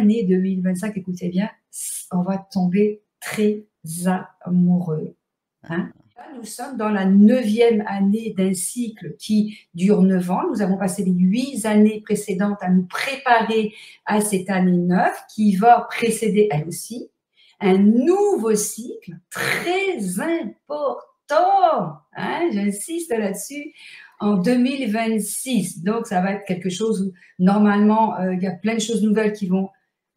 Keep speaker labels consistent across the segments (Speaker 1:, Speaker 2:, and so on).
Speaker 1: année 2025, écoutez bien, on va tomber très amoureux. Hein. Là, nous sommes dans la 9e année d'un cycle qui dure 9 ans. Nous avons passé les 8 années précédentes à nous préparer à cette année 9 qui va précéder elle aussi un nouveau cycle très important. Hein, j'insiste là-dessus. En 2026. Donc, ça va être quelque chose où, normalement, il y a plein de choses nouvelles qui vont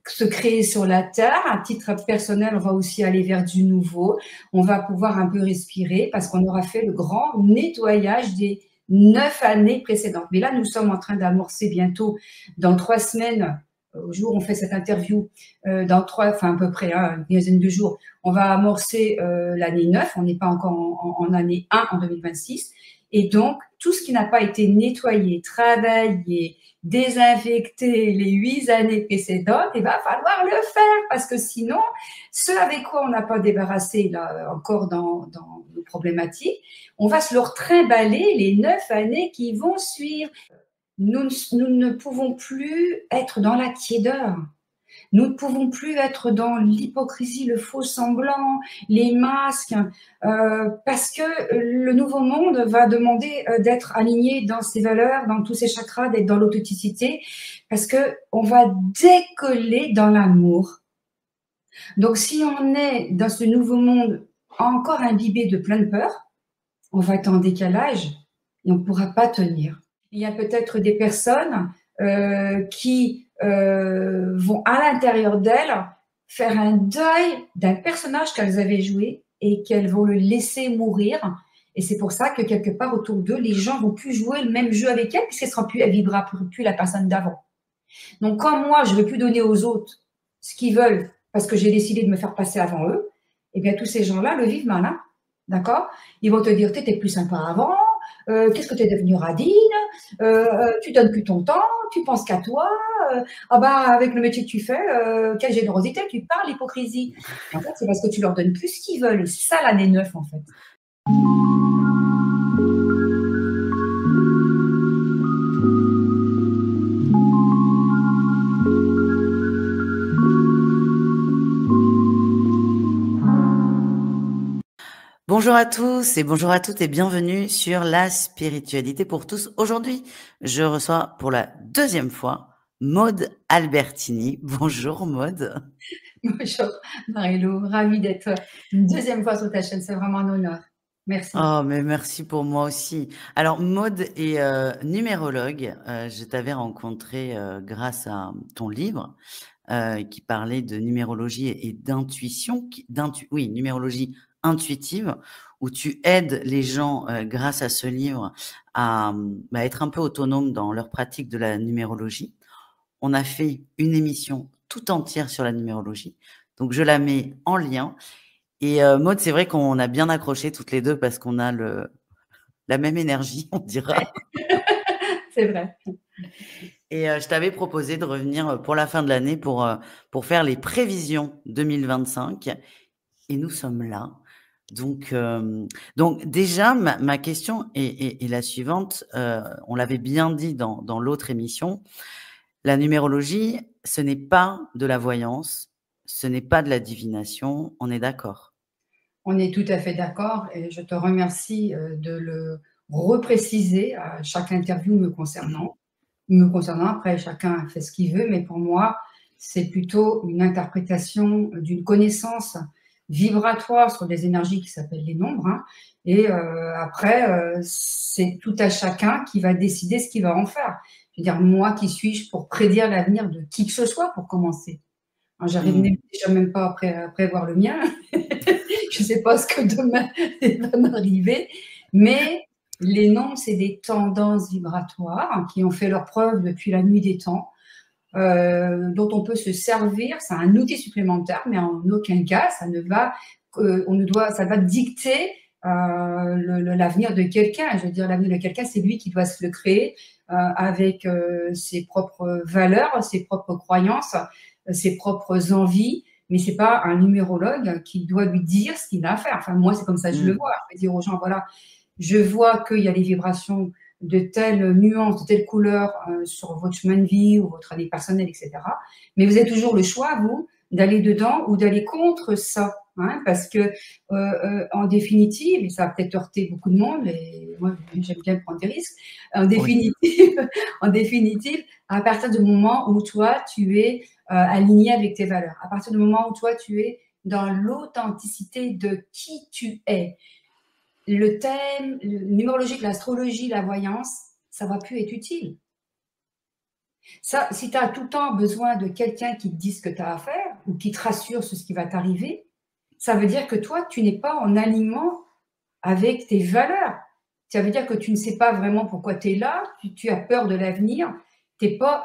Speaker 1: se créer sur la Terre. À titre personnel, on va aussi aller vers du nouveau. On va pouvoir un peu respirer parce qu'on aura fait le grand nettoyage des 9 années précédentes. Mais là, nous sommes en train d'amorcer bientôt, dans 3 semaines, au jour où on fait cette interview, à peu près une quinzaine de jours, on va amorcer l'année 9. On n'est pas encore en année 1 en 2026. Et donc, tout ce qui n'a pas été nettoyé, travaillé, désinfecté les 8 années précédentes, il va falloir le faire parce que sinon, ce avec quoi on n'a pas débarrassé là, encore dans nos problématiques, on va se leur trimballer les 9 années qui vont suivre. Nous ne pouvons plus être dans la tiédeur. Nous ne pouvons plus être dans l'hypocrisie, le faux semblant, les masques, parce que le nouveau monde va demander d'être aligné dans ses valeurs, dans tous ses chakras, d'être dans l'authenticité, parce qu'on va décoller dans l'amour. Donc, si on est dans ce nouveau monde encore imbibé de plein de peur, on va être en décalage et on ne pourra pas tenir. Il y a peut-être des personnes qui vont à l'intérieur d'elles faire un deuil d'un personnage qu'elles avaient joué et qu'elles vont le laisser mourir. Et c'est pour ça que quelque part autour d'eux, les gens ne vont plus jouer le même jeu avec elles puisqu'elle ne vivra plus la personne d'avant. Donc quand moi, je ne veux plus donner aux autres ce qu'ils veulent parce que j'ai décidé de me faire passer avant eux, eh bien tous ces gens-là le vivent mal. Hein, d'accord? Ils vont te dire, tu étais plus sympa avant, qu'est-ce que tu es devenue radine, tu donnes plus ton temps, tu penses qu'à toi, avec le métier que tu fais, quelle générosité, tu parles, hypocrisie. En fait, c'est parce que tu leur donnes plus ce qu'ils veulent. C'est ça l'année 9, en fait.
Speaker 2: Bonjour à tous et bonjour à toutes et bienvenue sur la spiritualité pour tous. Aujourd'hui, je reçois pour la 2e fois Maude Albertini. Bonjour Maude.
Speaker 1: Bonjour Marie-Lou, ravie d'être une 2e fois sur ta chaîne, c'est vraiment un honneur. Merci.
Speaker 2: Oh, mais merci pour moi aussi. Alors, Maude est numérologue. Je t'avais rencontré grâce à ton livre qui parlait de numérologie et d'intuition, numérologie intuitive, où tu aides les gens grâce à ce livre à être un peu autonomes dans leur pratique de la numérologie. On a fait une émission tout entière sur la numérologie, donc je la mets en lien. Et Maude, c'est vrai qu'on a bien accroché toutes les deux parce qu'on a la même énergie, on dira.
Speaker 1: C'est vrai.
Speaker 2: Et je t'avais proposé de revenir pour la fin de l'année pour faire les prévisions 2025. Et nous sommes là. Donc déjà, ma question est la suivante. On l'avait bien dit dans l'autre émission. La numérologie, ce n'est pas de la voyance, ce n'est pas de la divination. On est d'accord?
Speaker 1: On est tout à fait d'accord et je te remercie de le repréciser à chaque interview me concernant. Après, chacun fait ce qu'il veut, mais pour moi, c'est plutôt une interprétation d'une connaissance vibratoire sur des énergies qui s'appellent les nombres. Hein. Et après, c'est tout à chacun qui va décider ce qu'il va en faire. Je veux dire, moi, qui suis-je pour prédire l'avenir de qui que ce soit pour commencer? J'arrive déjà même pas à prévoir le mien. Je ne sais pas ce que demain va m'arriver, mais les nombres, c'est des tendances vibratoires qui ont fait leur preuve depuis la nuit des temps, dont on peut se servir. C'est un outil supplémentaire, mais en aucun cas, ça va dicter l'avenir de quelqu'un. Je veux dire, l'avenir de quelqu'un, c'est lui qui doit se le créer avec ses propres valeurs, ses propres croyances, ses propres envies. Mais c'est pas un numérologue qui doit lui dire ce qu'il a à faire. Enfin, moi, c'est comme ça que je le vois. Je vais dire aux gens, voilà, je vois qu'il y a des vibrations de telle nuance, de telle couleur sur votre chemin de vie ou votre année personnelle, etc. Mais vous avez toujours le choix, vous, d'aller dedans ou d'aller contre ça. Hein, parce que, en définitive, et ça va peut-être heurter beaucoup de monde, et moi, j'aime bien prendre des risques, en définitive, oui. En définitive, à partir du moment où toi, tu es aligné avec tes valeurs, à partir du moment où toi, tu es dans l'authenticité de qui tu es, le thème, le numérologique, l'astrologie, la voyance, ça ne va plus être utile. Ça, si tu as tout le temps besoin de quelqu'un qui te dise ce que tu as à faire ou qui te rassure sur ce qui va t'arriver, ça veut dire que toi, tu n'es pas en alignement avec tes valeurs. Ça veut dire que tu ne sais pas vraiment pourquoi tu es là, tu as peur de l'avenir, tu n'es pas,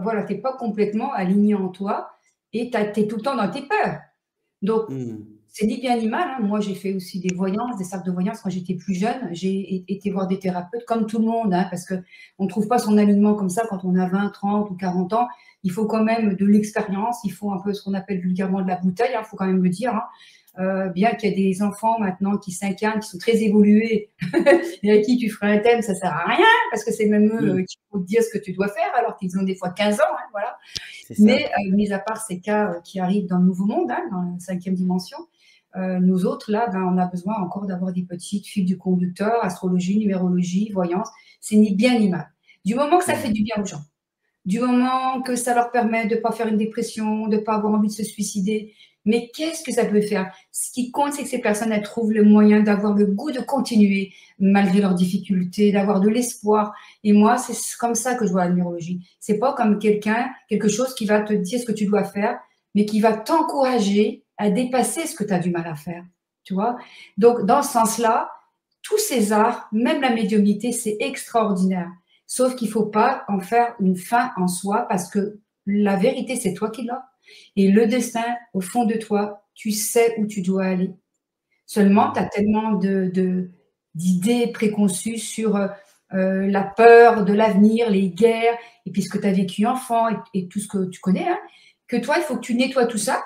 Speaker 1: voilà, t'es pas complètement aligné en toi et tu es tout le temps dans tes peurs. Donc, c'est ni bien ni mal. Hein. Moi, j'ai fait aussi des voyances, des cercles de voyance quand j'étais plus jeune. J'ai été voir des thérapeutes comme tout le monde, hein, parce qu'on ne trouve pas son alignement comme ça quand on a 20, 30 ou 40 ans. Il faut quand même de l'expérience, il faut un peu ce qu'on appelle vulgairement de la bouteille, il faut quand même le dire. Hein. Bien qu'il y ait des enfants maintenant qui s'incarnent, qui sont très évolués, et à qui tu feras un thème, ça ne sert à rien, parce que c'est même eux qui vont te dire ce que tu dois faire, alors qu'ils ont des fois 15 ans. Hein, voilà. Mais mis à part ces cas qui arrivent dans le nouveau monde, hein, dans la 5e dimension, nous autres, là, ben, on a besoin encore d'avoir des petites fils du conducteur, astrologie, numérologie, voyance. C'est ni bien ni mal. Du moment que ça fait du bien aux gens, du moment que ça leur permet de ne pas faire une dépression, de ne pas avoir envie de se suicider, mais qu'est-ce que ça peut faire? Ce qui compte, c'est que ces personnes, elles trouvent le moyen d'avoir le goût de continuer malgré leurs difficultés, d'avoir de l'espoir. Et moi, c'est comme ça que je vois la numérologie. C'est pas comme quelque chose qui va te dire ce que tu dois faire, mais qui va t'encourager à dépasser ce que tu as du mal à faire. Tu vois? Donc, dans ce sens-là, tous ces arts, même la médiumnité, c'est extraordinaire. Sauf qu'il ne faut pas en faire une fin en soi, parce que la vérité, c'est toi qui l'as. Et le destin, au fond de toi, tu sais où tu dois aller. Seulement, tu as tellement d'idées préconçues sur la peur de l'avenir, les guerres, et puis ce que tu as vécu enfant, et tout ce que tu connais, hein, que toi, il faut que tu nettoies tout ça.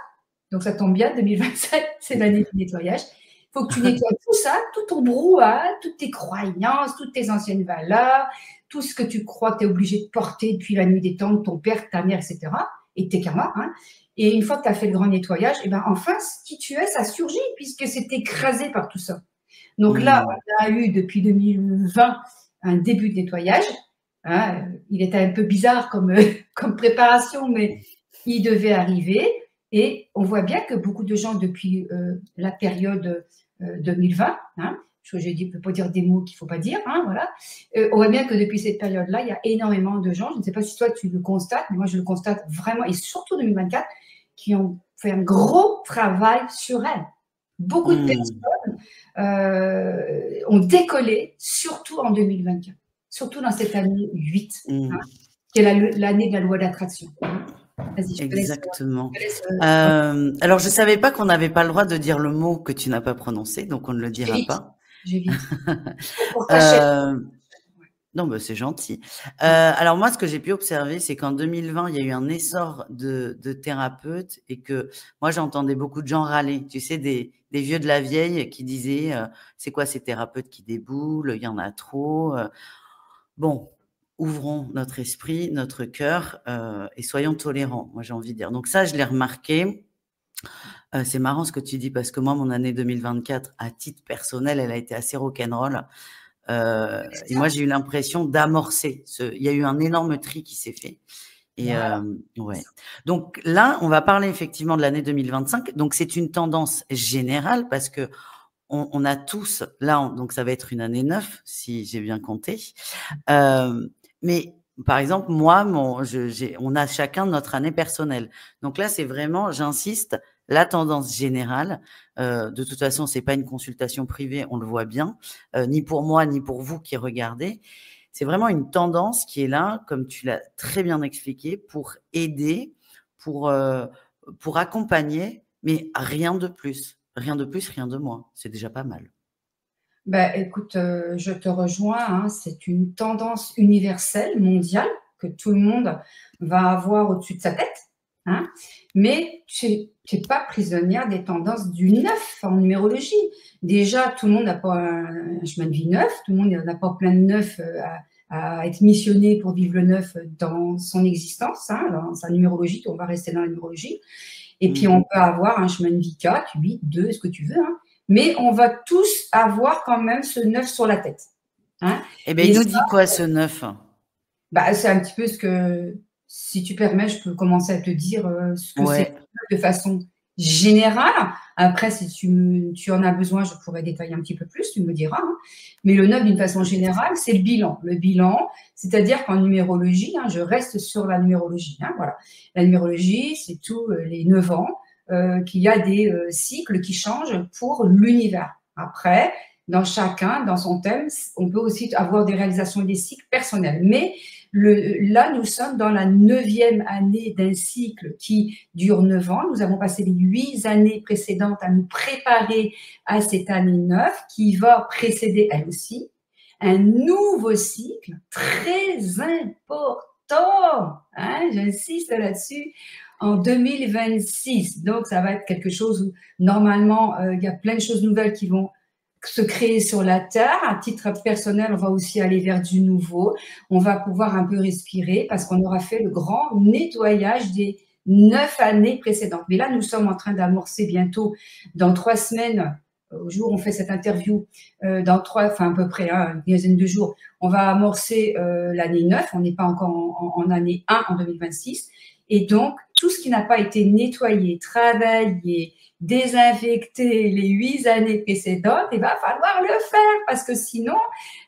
Speaker 1: Donc, ça tombe bien, 2027, c'est l'année du nettoyage. Il faut que tu nettoies tout ça, tout ton brouhaha, toutes tes croyances, toutes tes anciennes valeurs, tout ce que tu crois que tu es obligé de porter depuis la nuit des temps, de ton père, ta mère, etc., et tes karmas. Hein. Et une fois que tu as fait le grand nettoyage, et ben enfin, qui tu es, ça surgit, puisque c'est écrasé par tout ça. Donc là, on a eu depuis 2020 un début de nettoyage. Hein. Il était un peu bizarre comme préparation, mais il devait arriver. Et on voit bien que beaucoup de gens, depuis la période 2020, hein, je ne peux pas dire des mots qu'il ne faut pas dire, hein, voilà. On voit bien que depuis cette période-là, il y a énormément de gens, je ne sais pas si toi tu le constates, mais moi je le constate vraiment, et surtout 2024, qui ont fait un gros travail sur elles. Beaucoup de personnes ont décollé, surtout en 2024, surtout dans cette année 8, hein, qui est l'année de la loi d'attraction.
Speaker 2: Exactement. Alors, je ne savais pas qu'on n'avait pas le droit de dire le mot que tu n'as pas prononcé, donc on ne le dira pas.
Speaker 1: J'évite.
Speaker 2: Non, bah, c'est gentil. Alors moi, ce que j'ai pu observer, c'est qu'en 2020, il y a eu un essor de thérapeutes et que moi, j'entendais beaucoup de gens râler. Tu sais, des vieux de la vieille qui disaient c'est quoi ces thérapeutes qui déboulent, il y en a trop. Bon, ouvrons notre esprit, notre cœur et soyons tolérants, moi j'ai envie de dire. Donc ça, je l'ai remarqué. C'est marrant ce que tu dis parce que moi, mon année 2024, à titre personnel, elle a été assez rock'n'roll. Et moi, j'ai eu l'impression d'amorcer. Il y a eu un énorme tri qui s'est fait. Et ouais. Donc là, on va parler effectivement de l'année 2025. Donc c'est une tendance générale parce que on a tous, là, donc ça va être une année 9, si j'ai bien compté. Mais par exemple, moi, on a chacun notre année personnelle. Donc là, c'est vraiment, j'insiste, la tendance générale. De toute façon, c'est pas une consultation privée, on le voit bien, ni pour moi, ni pour vous qui regardez. C'est vraiment une tendance qui est là, comme tu l'as très bien expliqué, pour aider, pour accompagner, mais rien de plus. Rien de plus, rien de moins. C'est déjà pas mal.
Speaker 1: Ben, écoute, je te rejoins. Hein, c'est une tendance universelle, mondiale, que tout le monde va avoir au-dessus de sa tête. Hein, mais tu n'es pas prisonnière des tendances du neuf en numérologie. Déjà, tout le monde n'a pas un chemin de vie neuf, tout le monde n'a pas plein de neuf à être missionné pour vivre le 9 dans son existence, hein, dans sa numérologie, on va rester dans la numérologie. Et puis, on peut avoir un chemin de vie 4, 8, 2, ce que tu veux, hein, mais on va tous avoir quand même ce 9 sur la tête. Hein.
Speaker 2: Eh bien, il nous dit quoi, ce 9?
Speaker 1: Bah, c'est un petit peu ce que, si tu permets, je peux commencer à te dire ce que c'est de façon générale. Après, si tu en as besoin, je pourrais détailler un petit peu plus, tu me diras. Hein. Mais le 9, d'une façon générale, c'est le bilan. Le bilan, c'est-à-dire qu'en numérologie, hein, je reste sur la numérologie. Hein, voilà. La numérologie, c'est tous les 9 ans qu'il y a des cycles qui changent pour l'univers. Après, dans chacun, dans son thème, on peut aussi avoir des réalisations des cycles personnels. Mais là, nous sommes dans la 9e année d'un cycle qui dure 9 ans. Nous avons passé les 8 années précédentes à nous préparer à cette année 9 qui va précéder, elle aussi, un nouveau cycle très important. Hein, j'insiste là-dessus. En 2026. Donc, ça va être quelque chose où, normalement, il y a plein de choses nouvelles qui vont se créer sur la Terre. À titre personnel, on va aussi aller vers du nouveau. On va pouvoir un peu respirer parce qu'on aura fait le grand nettoyage des 9 années précédentes. Mais là, nous sommes en train d'amorcer bientôt, dans 3 semaines, au jour où on fait cette interview, à peu près une quinzaine de jours, on va amorcer l'année 9. On n'est pas encore en année 1 en 2026. Et donc, tout ce qui n'a pas été nettoyé, travaillé, désinfecté les 8 années précédentes, il va falloir le faire parce que sinon,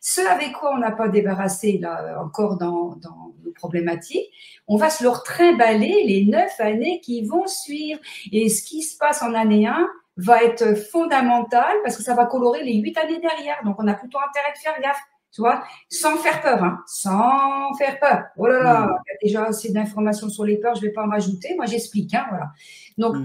Speaker 1: ce avec quoi on n'a pas débarrassé là, encore dans nos problématiques, on va se le trimballer les 9 années qui vont suivre. Et ce qui se passe en année 1 va être fondamental parce que ça va colorer les 8 années derrière. Donc, on a plutôt intérêt de faire gaffe. Tu vois, sans faire peur, hein, sans faire peur. Oh là là, il y a déjà assez d'informations sur les peurs, je ne vais pas en rajouter. Moi, j'explique, hein, voilà. Donc,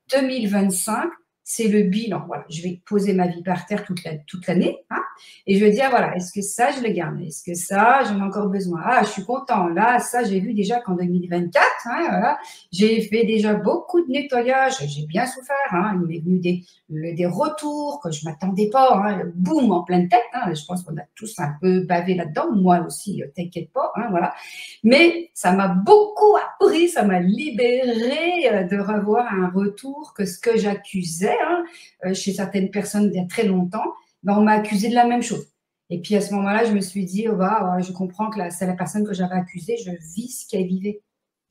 Speaker 1: 2025, c'est le bilan. Voilà, je vais poser ma vie par terre toute l'année, hein, et je vais dire, voilà, est-ce que ça, je le garde? Est-ce que ça, j'en ai encore besoin? Ah, je suis content. Là, ça, j'ai vu déjà qu'en 2024, hein, voilà, j'ai fait déjà beaucoup de nettoyage. J'ai bien souffert. Hein, il m'est venu des retours que je ne m'attendais pas. Hein, boum, en pleine tête. Hein, je pense qu'on a tous un peu bavé là-dedans. Moi aussi, t'inquiète pas. Hein, voilà. Mais ça m'a beaucoup appris, ça m'a libéré de revoir un retour que ce que j'accusais chez certaines personnes il y a très longtemps, on m'a accusé de la même chose. Et puis à ce moment-là, je me suis dit, je comprends que c'est la personne que j'avais accusée, je vis ce qu'elle vivait.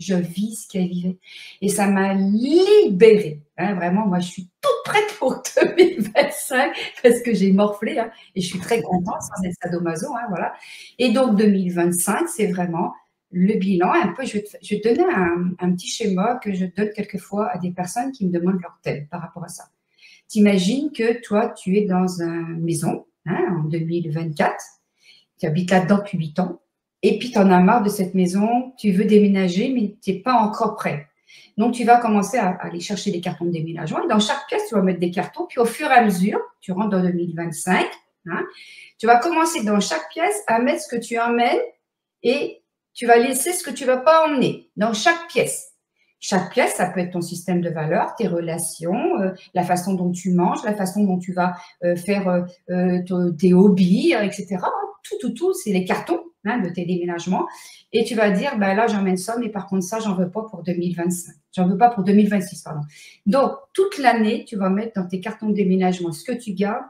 Speaker 1: Je vis ce qu'elle vivait. Et ça m'a libérée. Hein, vraiment, moi, je suis toute prête pour 2025 parce que j'ai morflé et je suis très contente sans être sadomaso. Hein, voilà. Et donc, 2025, c'est vraiment le bilan. Un peu, je vais te donner un petit schéma que je donne quelquefois à des personnes qui me demandent leur thème par rapport à ça. T'imagines que toi, tu es dans une maison en 2024, tu habites là-dedans depuis 8 ans, et puis tu en as marre de cette maison, tu veux déménager, mais tu n'es pas encore prêt. Donc, tu vas commencer à aller chercher des cartons de déménagement. Et dans chaque pièce, tu vas mettre des cartons, puis au fur et à mesure, tu rentres dans 2025, tu vas commencer dans chaque pièce à mettre ce que tu emmènes et tu vas laisser ce que tu ne vas pas emmener dans chaque pièce. Chaque pièce, ça peut être ton système de valeurs, tes relations, la façon dont tu manges, la façon dont tu vas faire tes hobbies, etc. Tout, c'est les cartons de tes déménagements. Et tu vas dire, là, j'emmène ça, mais par contre, ça, j'en veux pas pour 2025. J'en veux pas pour 2026, pardon. Donc, toute l'année, tu vas mettre dans tes cartons de déménagement ce que tu gardes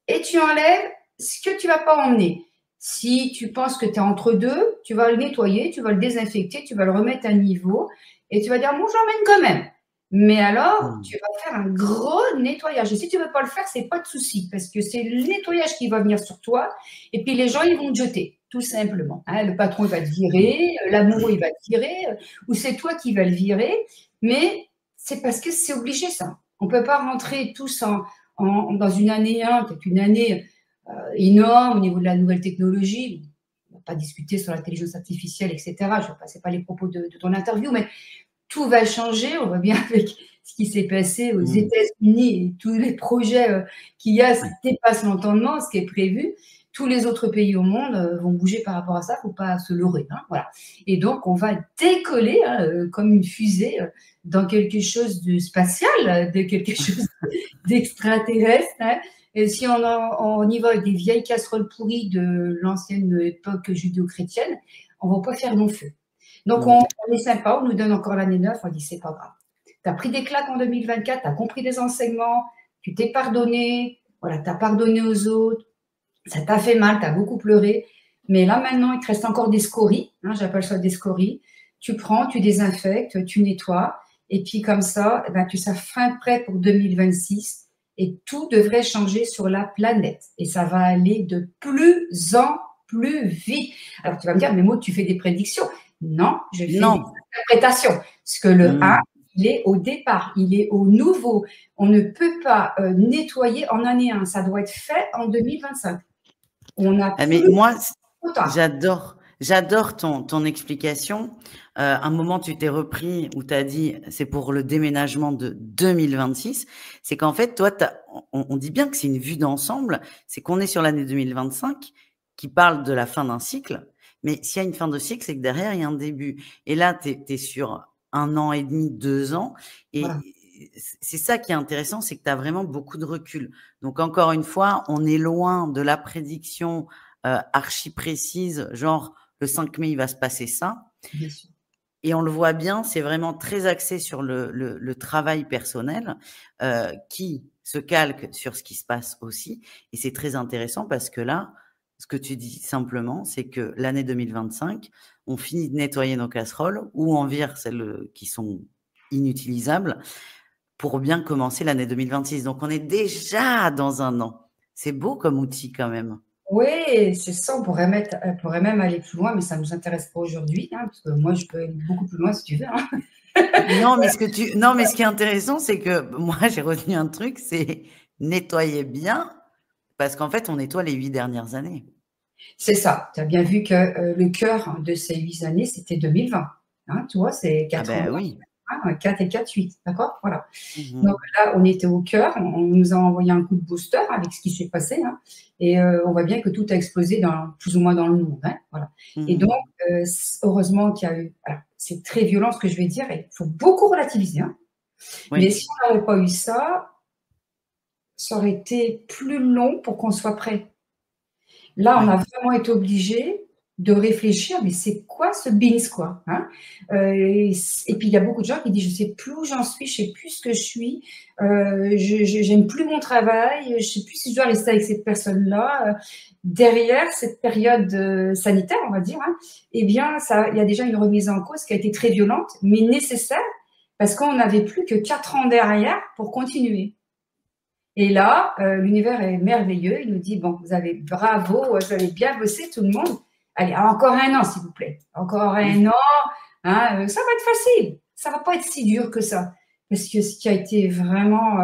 Speaker 1: et tu enlèves ce que tu vas pas emmener. Si tu penses que tu es entre deux, tu vas le nettoyer, tu vas le désinfecter, tu vas le remettre à niveau et tu vas dire, bon, j'emmène quand même. Mais alors, tu vas faire un gros nettoyage. Et si tu ne veux pas le faire, ce n'est pas de souci parce que c'est le nettoyage qui va venir sur toi et puis les gens, ils vont te jeter, tout simplement. Le patron, il va te virer, l'amoureux, il va te virer ou c'est toi qui vas le virer. Mais c'est parce que c'est obligé, ça. On ne peut pas rentrer tous dans une année 1, peut-être une année énorme au niveau de la nouvelle technologie. On ne va pas discuter sur l'intelligence artificielle, etc. Ce n'est pas les propos de ton interview, mais tout va changer. On voit bien avec ce qui s'est passé aux États-Unis et tous les projets qu'il y a, ça dépasse l'entendement, ce qui est prévu. tous les autres pays au monde vont bouger par rapport à ça, il ne faut pas se leurrer. Hein, voilà. Et donc, on va décoller comme une fusée dans quelque chose de spatial, de quelque chose d'extraterrestre. Hein. Et si on y va avec des vieilles casseroles pourries de l'ancienne époque judéo-chrétienne, on ne va pas faire long feu. Donc, on est sympa, on nous donne encore l'année 9, on dit c'est pas grave. Tu as pris des claques en 2024, tu as compris des enseignements, tu t'es pardonné, voilà, tu as pardonné aux autres, ça t'a fait mal, tu as beaucoup pleuré, mais là maintenant, il te reste encore des scories, hein, j'appelle ça des scories. Tu prends, tu désinfectes, tu nettoies, et puis comme ça, eh ben, tu seras fin prêt pour 2026, et tout devrait changer sur la planète, et ça va aller de plus en plus vite. Alors tu vas me dire, mais Maud, tu fais des prédictions. Non, je fais des interprétations, parce que le 1, il est au départ, il est au nouveau. On ne peut pas nettoyer en année 1, ça doit être fait en 2025. On a
Speaker 2: mais moi, j'adore ton explication. Un moment, tu t'es repris où tu as dit c'est pour le déménagement de 2026. C'est qu'en fait, toi, on dit bien que c'est une vue d'ensemble. C'est qu'on est sur l'année 2025 qui parle de la fin d'un cycle. Mais s'il y a une fin de cycle, c'est que derrière, il y a un début. Et là, tu es sur 1 an et demi, 2 ans. Et voilà. C'est ça qui est intéressant, c'est que tu as vraiment beaucoup de recul. Donc, encore une fois, on est loin de la prédiction archi précise, genre le 5 mai, il va se passer ça.
Speaker 1: Bien sûr.
Speaker 2: Et on le voit bien, c'est vraiment très axé sur le travail personnel qui se calque sur ce qui se passe aussi. Et c'est très intéressant parce que là, ce que tu dis simplement, c'est que l'année 2025, on finit de nettoyer nos casseroles ou on vire celles qui sont inutilisables pour bien commencer l'année 2026. Donc, on est déjà dans 1 an. C'est beau comme outil quand même.
Speaker 1: Oui, c'est ça, on pourrait même aller plus loin, mais ça ne nous intéresse pas aujourd'hui, hein, parce que moi, je peux aller beaucoup plus loin si tu veux. Hein.
Speaker 2: Non, mais ce qui est intéressant, c'est que moi, j'ai retenu un truc, c'est nettoyer bien, parce qu'en fait, on nettoie les 8 dernières années.
Speaker 1: C'est ça. Tu as bien vu que le cœur de ces 8 années, c'était 2020. Hein, tu vois, c'est 4 ans.
Speaker 2: Oui.
Speaker 1: Hein, 4 et 4, 8. D'accord. Voilà. Donc là, on était au cœur. On nous a envoyé un coup de booster avec ce qui s'est passé. Hein, et on voit bien que tout a explosé plus ou moins dans le monde. Hein, voilà. Et donc, heureusement qu'il y a eu. Alors, c'est très violent ce que je vais dire. Il faut beaucoup relativiser. Hein. Oui. Mais si on n'avait pas eu ça, ça aurait été plus long pour qu'on soit prêt. Là, on a vraiment été obligé de réfléchir, mais c'est quoi ce BINS, quoi, hein, et puis, il y a beaucoup de gens qui disent, je ne sais plus où j'en suis, je ne sais plus ce que je suis, je n'aime plus mon travail, je ne sais plus si je dois rester avec cette personne-là. Derrière cette période sanitaire, on va dire, hein, eh bien, il y a déjà une remise en cause qui a été très violente, mais nécessaire, parce qu'on n'avait plus que 4 ans derrière pour continuer. Et là, l'univers est merveilleux. Il nous dit, bon, bravo, vous avez bien bossé tout le monde. Allez, encore 1 an, s'il vous plaît. Encore 1 an. Hein, ça va être facile. Ça ne va pas être si dur que ça. Parce que ce qui a été vraiment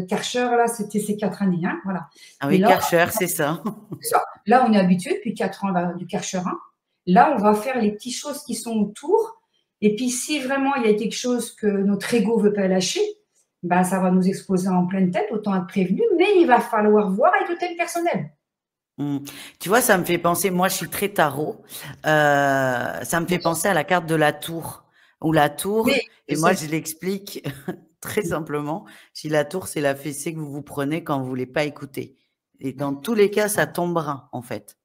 Speaker 1: Karcher, là, c'était ces 4 années. Hein, voilà.
Speaker 2: Ah oui, Karcher, c'est ça.
Speaker 1: Là, on est habitué depuis 4 ans là, du Karcher 1. Là, on va faire les petites choses qui sont autour. Et puis, si vraiment il y a quelque chose que notre ego ne veut pas lâcher, ben, ça va nous exploser en pleine tête, autant être prévenu, mais il va falloir voir avec le thème personnel.
Speaker 2: Tu vois, ça me fait penser, moi je suis très tarot, ça me fait penser à la carte de la tour, ou la tour, oui, et moi je l'explique très simplement, si la tour c'est la fessée que vous vous prenez quand vous ne voulez pas écouter. Et dans tous les cas, ça tombera en fait.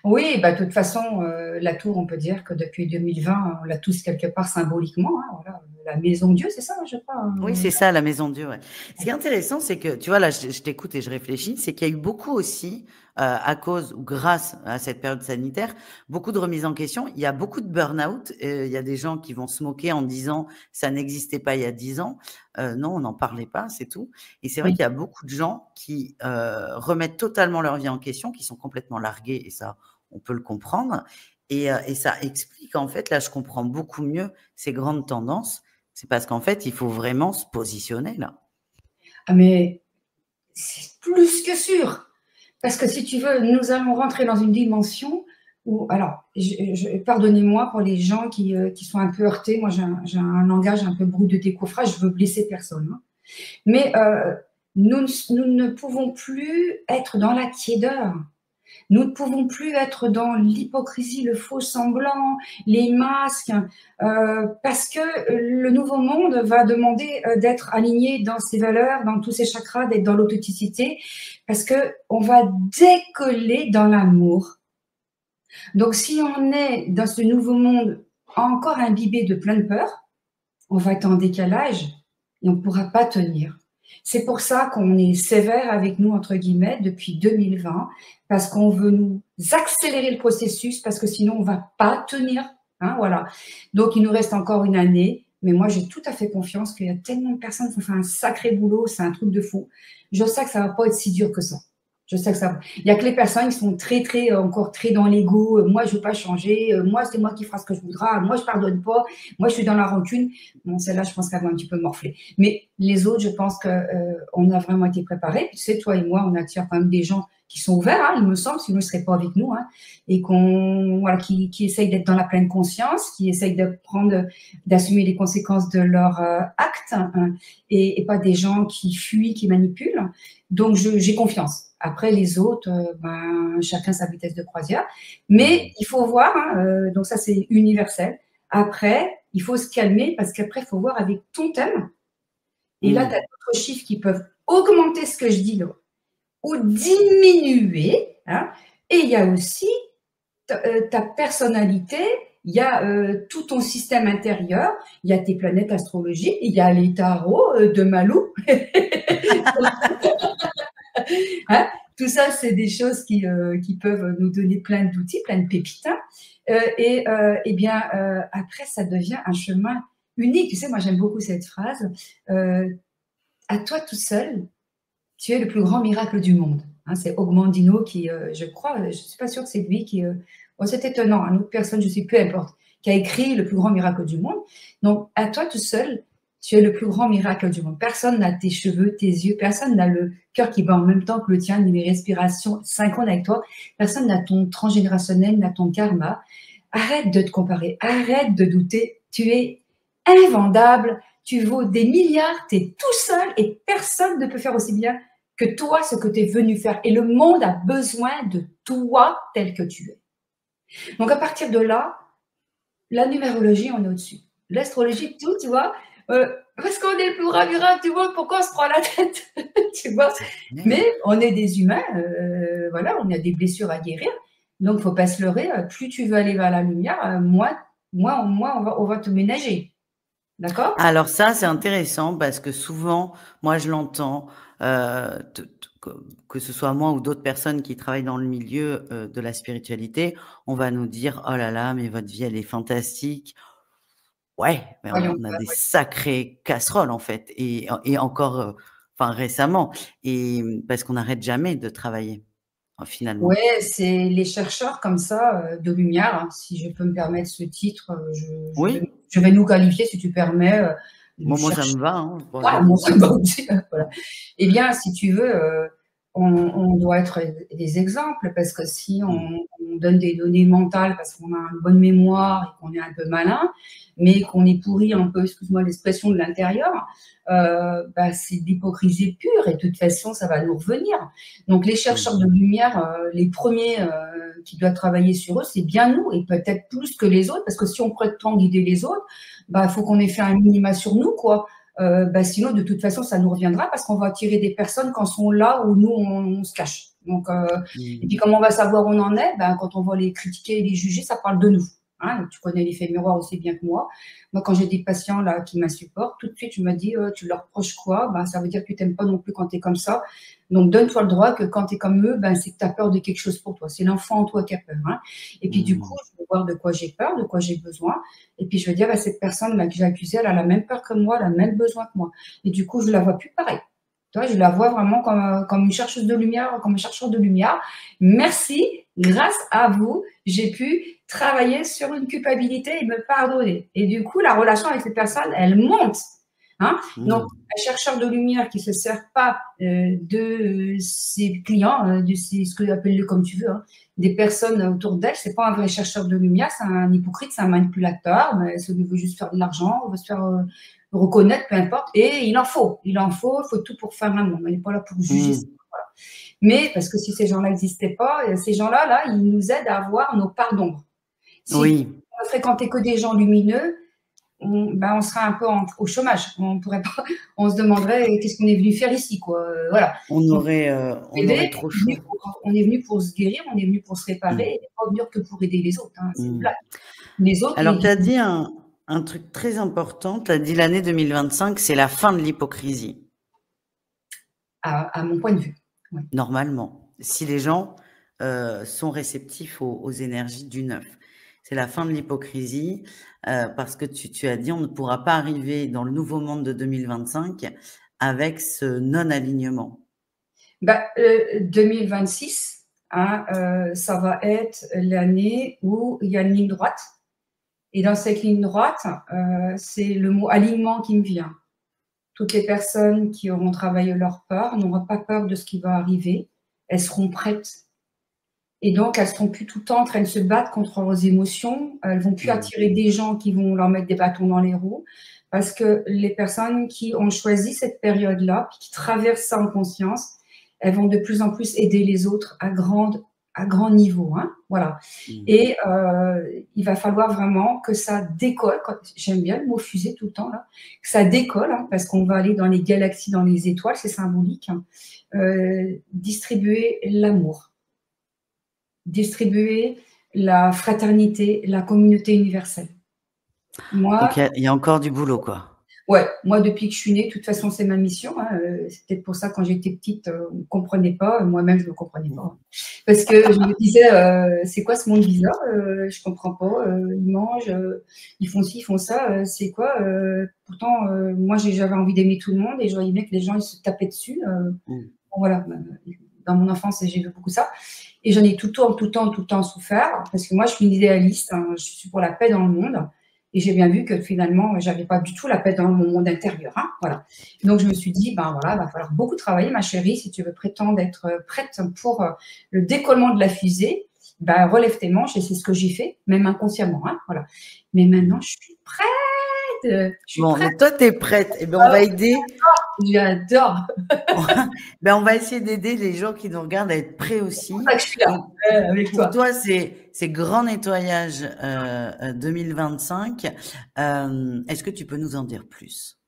Speaker 1: Oui, bah, de toute façon, la tour, on peut dire que depuis 2020, on l'a tous quelque part symboliquement. Hein, voilà, la maison Dieu, c'est ça, je crois.
Speaker 2: Oui, c'est ça, la maison Dieu. Ouais. Ce qui est intéressant, c'est que, tu vois, là, je t'écoute et je réfléchis, c'est qu'il y a eu beaucoup aussi, à cause ou grâce à cette période sanitaire, beaucoup de remises en question. Il y a beaucoup de burn-out. Il y a des gens qui vont se moquer en disant ça n'existait pas il y a 10 ans. Non, on n'en parlait pas, c'est tout. Et c'est vrai qu'il y a beaucoup de gens qui remettent totalement leur vie en question, qui sont complètement largués, et ça, on peut le comprendre. Et ça explique, en fait, là, je comprends beaucoup mieux ces grandes tendances. C'est parce qu'en fait, il faut vraiment se positionner, là.
Speaker 1: Ah, mais c'est plus que sûr. Parce que si tu veux, nous allons rentrer dans une dimension où, alors, pardonnez-moi pour les gens qui sont un peu heurtés. Moi, j'ai un langage un peu brut de décoffrage. Je veux blesser personne. Hein. Mais nous ne pouvons plus être dans la tiédeur. Nous ne pouvons plus être dans l'hypocrisie, le faux semblant, les masques, parce que le nouveau monde va demander d'être aligné dans ses valeurs, dans tous ses chakras, d'être dans l'authenticité, parce qu'on va décoller dans l'amour. Donc, si on est dans ce nouveau monde encore imbibé de plein de peur, on va être en décalage et on ne pourra pas tenir. C'est pour ça qu'on est sévère avec nous, entre guillemets, depuis 2020, parce qu'on veut nous accélérer le processus, parce que sinon, on ne va pas tenir. Hein, voilà. Donc, il nous reste encore une année, mais moi, j'ai tout à fait confiance qu'il y a tellement de personnes qui ont fait un sacré boulot, c'est un truc de fou. Je sais que ça ne va pas être si dur que ça. Je sais que ça. Il n'y a que les personnes qui sont encore très dans l'ego. Moi, je ne veux pas changer. Moi, c'est moi qui ferai ce que je voudrais. Moi, je ne pardonne pas. Moi, je suis dans la rancune. Bon, celle-là, je pense qu'elle va un petit peu morfler. Mais les autres, je pense qu'on a vraiment été préparés. Tu sais, toi et moi, on attire quand même des gens qui sont ouverts, hein, il me semble, sinon ils ne seraient pas avec nous, hein, et qui essayent d'être dans la pleine conscience, qui essayent d'assumer les conséquences de leurs actes, hein, et pas des gens qui fuient, qui manipulent. Donc, j'ai confiance. Après, les autres, chacun sa vitesse de croisière. Mais il faut voir, hein, donc ça, c'est universel. Après, il faut se calmer parce qu'après, il faut voir avec ton thème. Et là, tu as d'autres chiffres qui peuvent augmenter ce que je dis là, ou diminuer. Hein. Et il y a aussi ta personnalité, il y a tout ton système intérieur, il y a tes planètes astrologiques, il y a les tarots de Malou. Hein, tout ça, c'est des choses qui peuvent nous donner plein d'outils, plein de pépites. Hein. Et bien, après, ça devient un chemin unique. Tu sais, moi, j'aime beaucoup cette phrase. À toi tout seul, tu es le plus grand miracle du monde. Hein, c'est Ogmandino qui, je crois, je ne suis pas sûre que c'est lui qui... c'est étonnant, une autre personne, je ne sais, peu importe, qui a écrit le plus grand miracle du monde. Donc, à toi tout seul, tu es le plus grand miracle du monde. Personne n'a tes cheveux, tes yeux, personne n'a le cœur qui bat en même temps que le tien, ni les respirations synchrones avec toi. Personne n'a ton transgénérationnel, n'a ton karma. Arrête de te comparer, arrête de douter. Tu es invendable, tu vaux des milliards, tu es tout seul et personne ne peut faire aussi bien que toi ce que tu es venu faire. Et le monde a besoin de toi tel que tu es. Donc, à partir de là, la numérologie, on est au-dessus. L'astrologie, tout, tu vois, parce qu'on est le plus ravirable, tu vois, pourquoi on se prend la tête, tu vois. Mais on est des humains, voilà, on a des blessures à guérir, donc il ne faut pas se leurrer. Plus tu veux aller vers la lumière, moins on va te ménager. D'accord?
Speaker 2: Alors ça, c'est intéressant parce que souvent, moi, je l'entends, que ce soit moi ou d'autres personnes qui travaillent dans le milieu de la spiritualité, on va nous dire « Oh là là, mais votre vie, elle est fantastique ». Ouais, mais on a des sacrées casseroles en fait, et encore, enfin récemment, et parce qu'on n'arrête jamais de travailler, finalement.
Speaker 1: Ouais, c'est les chercheurs comme ça de lumière, hein, si je peux me permettre ce titre,
Speaker 2: Oui,
Speaker 1: je vais nous qualifier, si tu permets.
Speaker 2: bon, moi ça me va. Hein,
Speaker 1: ouais, moi ça me va aussi. Voilà. Eh bien, si tu veux, on doit être des exemples parce que si on donne des données mentales parce qu'on a une bonne mémoire et qu'on est un peu malin, mais qu'on est pourri un peu, excuse-moi l'expression, de l'intérieur, c'est de l'hypocrisie pure et de toute façon, ça va nous revenir. Donc, les chercheurs de lumière, les premiers qui doivent travailler sur eux, c'est bien nous et peut-être plus que les autres parce que si on prétend guider les autres, il faut qu'on ait fait un minima sur nous, quoi. Sinon, de toute façon, ça nous reviendra parce qu'on va attirer des personnes quand sont là où nous, on se cache. Donc, et puis, comment on va savoir où on en est? Quand on va les critiquer et les juger, ça parle de nous. Hein, tu connais l'effet miroir aussi bien que moi. Moi, quand j'ai des patients là qui m'insupportent, tout de suite, je me dis, tu leur reproches quoi? Ça veut dire que tu t'aimes pas non plus quand tu es comme ça. Donc, donne-toi le droit que quand tu es comme eux, c'est que tu as peur de quelque chose pour toi. C'est l'enfant en toi qui a peur. Hein. Et puis, du coup, je vais voir de quoi j'ai peur, de quoi j'ai besoin. Et puis, je vais dire, cette personne-là que j'ai accusée, elle a la même peur que moi, elle a le même besoin que moi. Et du coup, je la vois plus pareil. Tu vois, je la vois vraiment comme une chercheuse de lumière, comme un chercheur de lumière. Merci, grâce à vous, j'ai pu travailler sur une culpabilité et me pardonner. Et du coup, la relation avec cette personne, elle monte. Hein. Donc, un chercheur de lumière qui ne se sert pas de ses clients, de ses, ce que appelle-le comme tu veux, hein, des personnes autour d'elle, c'est pas un vrai chercheur de lumière, c'est un hypocrite, c'est un manipulateur, mais celui veut juste faire de l'argent, veut se faire reconnaître, peu importe. Et il faut tout pour faire un monde. On n'est pas là pour juger. Voilà. Mais parce que si ces gens-là n'existaient pas, ces gens-là, là, ils nous aident à avoir nos parts d'ombre. Si
Speaker 2: Oui.
Speaker 1: on ne fréquentait que des gens lumineux, on serait un peu au chômage. On pourrait pas, on se demanderait qu'est-ce qu'on est venu faire ici, quoi. Voilà.
Speaker 2: On
Speaker 1: Donc,
Speaker 2: aurait trop chaud.
Speaker 1: on est venu pour se guérir, on est venu pour se réparer, et pas venir que pour aider les autres. Hein, c'est une blague. Les autres.
Speaker 2: Alors, tu as dit un truc très important. Tu as dit l'année 2025, c'est la fin de l'hypocrisie.
Speaker 1: À mon point de vue. Ouais.
Speaker 2: Normalement, si les gens sont réceptifs aux énergies du neuf. C'est la fin de l'hypocrisie parce que tu as dit on ne pourra pas arriver dans le nouveau monde de 2025 avec ce non-alignement.
Speaker 1: 2026, hein, ça va être l'année où il y a une ligne droite. Et dans cette ligne droite, c'est le mot alignement qui me vient. Toutes les personnes qui auront travaillé leur peur n'auront pas peur de ce qui va arriver. Elles seront prêtes. Et donc, elles ne seront plus tout le temps en train de se battre contre leurs émotions. Elles ne vont plus attirer des gens qui vont leur mettre des bâtons dans les roues. Parce que les personnes qui ont choisi cette période-là, qui traversent ça en conscience, elles vont de plus en plus aider les autres à grand niveau. Hein, voilà. Et il va falloir vraiment que ça décolle. J'aime bien le mot fusée tout le temps, là. Que ça décolle, hein, parce qu'on va aller dans les galaxies, dans les étoiles, c'est symbolique. Hein. Distribuer l'amour. Distribuer la fraternité, la communauté universelle. Moi,
Speaker 2: donc, il y a encore du boulot, quoi.
Speaker 1: Ouais, moi, depuis que je suis née, de toute façon, c'est ma mission. Hein. C'est peut-être pour ça, quand j'étais petite, on ne comprenait pas. Moi-même, je ne me comprenais pas. Parce que je me disais, c'est quoi ce monde bizarre? Je ne comprends pas. Ils mangent, ils font ci, ils font ça. C'est quoi? Pourtant, moi, j'avais envie d'aimer tout le monde et je voyais bien que les gens, ils se tapaient dessus. Bon, voilà. Dans mon enfance, j'ai vu beaucoup ça. Et j'en ai tout le temps souffert. Parce que moi, je suis une idéaliste. Hein. Je suis pour la paix dans le monde. Et j'ai bien vu que finalement, je n'avais pas du tout la paix dans mon monde intérieur. Hein, voilà. Donc, je me suis dit, ben voilà, il va falloir beaucoup travailler, ma chérie, si tu veux prétendre être prête pour le décollement de la fusée. Ben, relève tes manches et c'est ce que j'ai fait, même inconsciemment. Hein, voilà. Mais maintenant, je suis prête.
Speaker 2: Mais toi, tu es prête. Eh bien, on va aider.
Speaker 1: J'adore.
Speaker 2: On va essayer d'aider les gens qui nous regardent à être prêts aussi.
Speaker 1: C'est pour ça que je suis là, avec toi.
Speaker 2: Pour toi, c'est grand nettoyage 2025. Est-ce que tu peux nous en dire plus?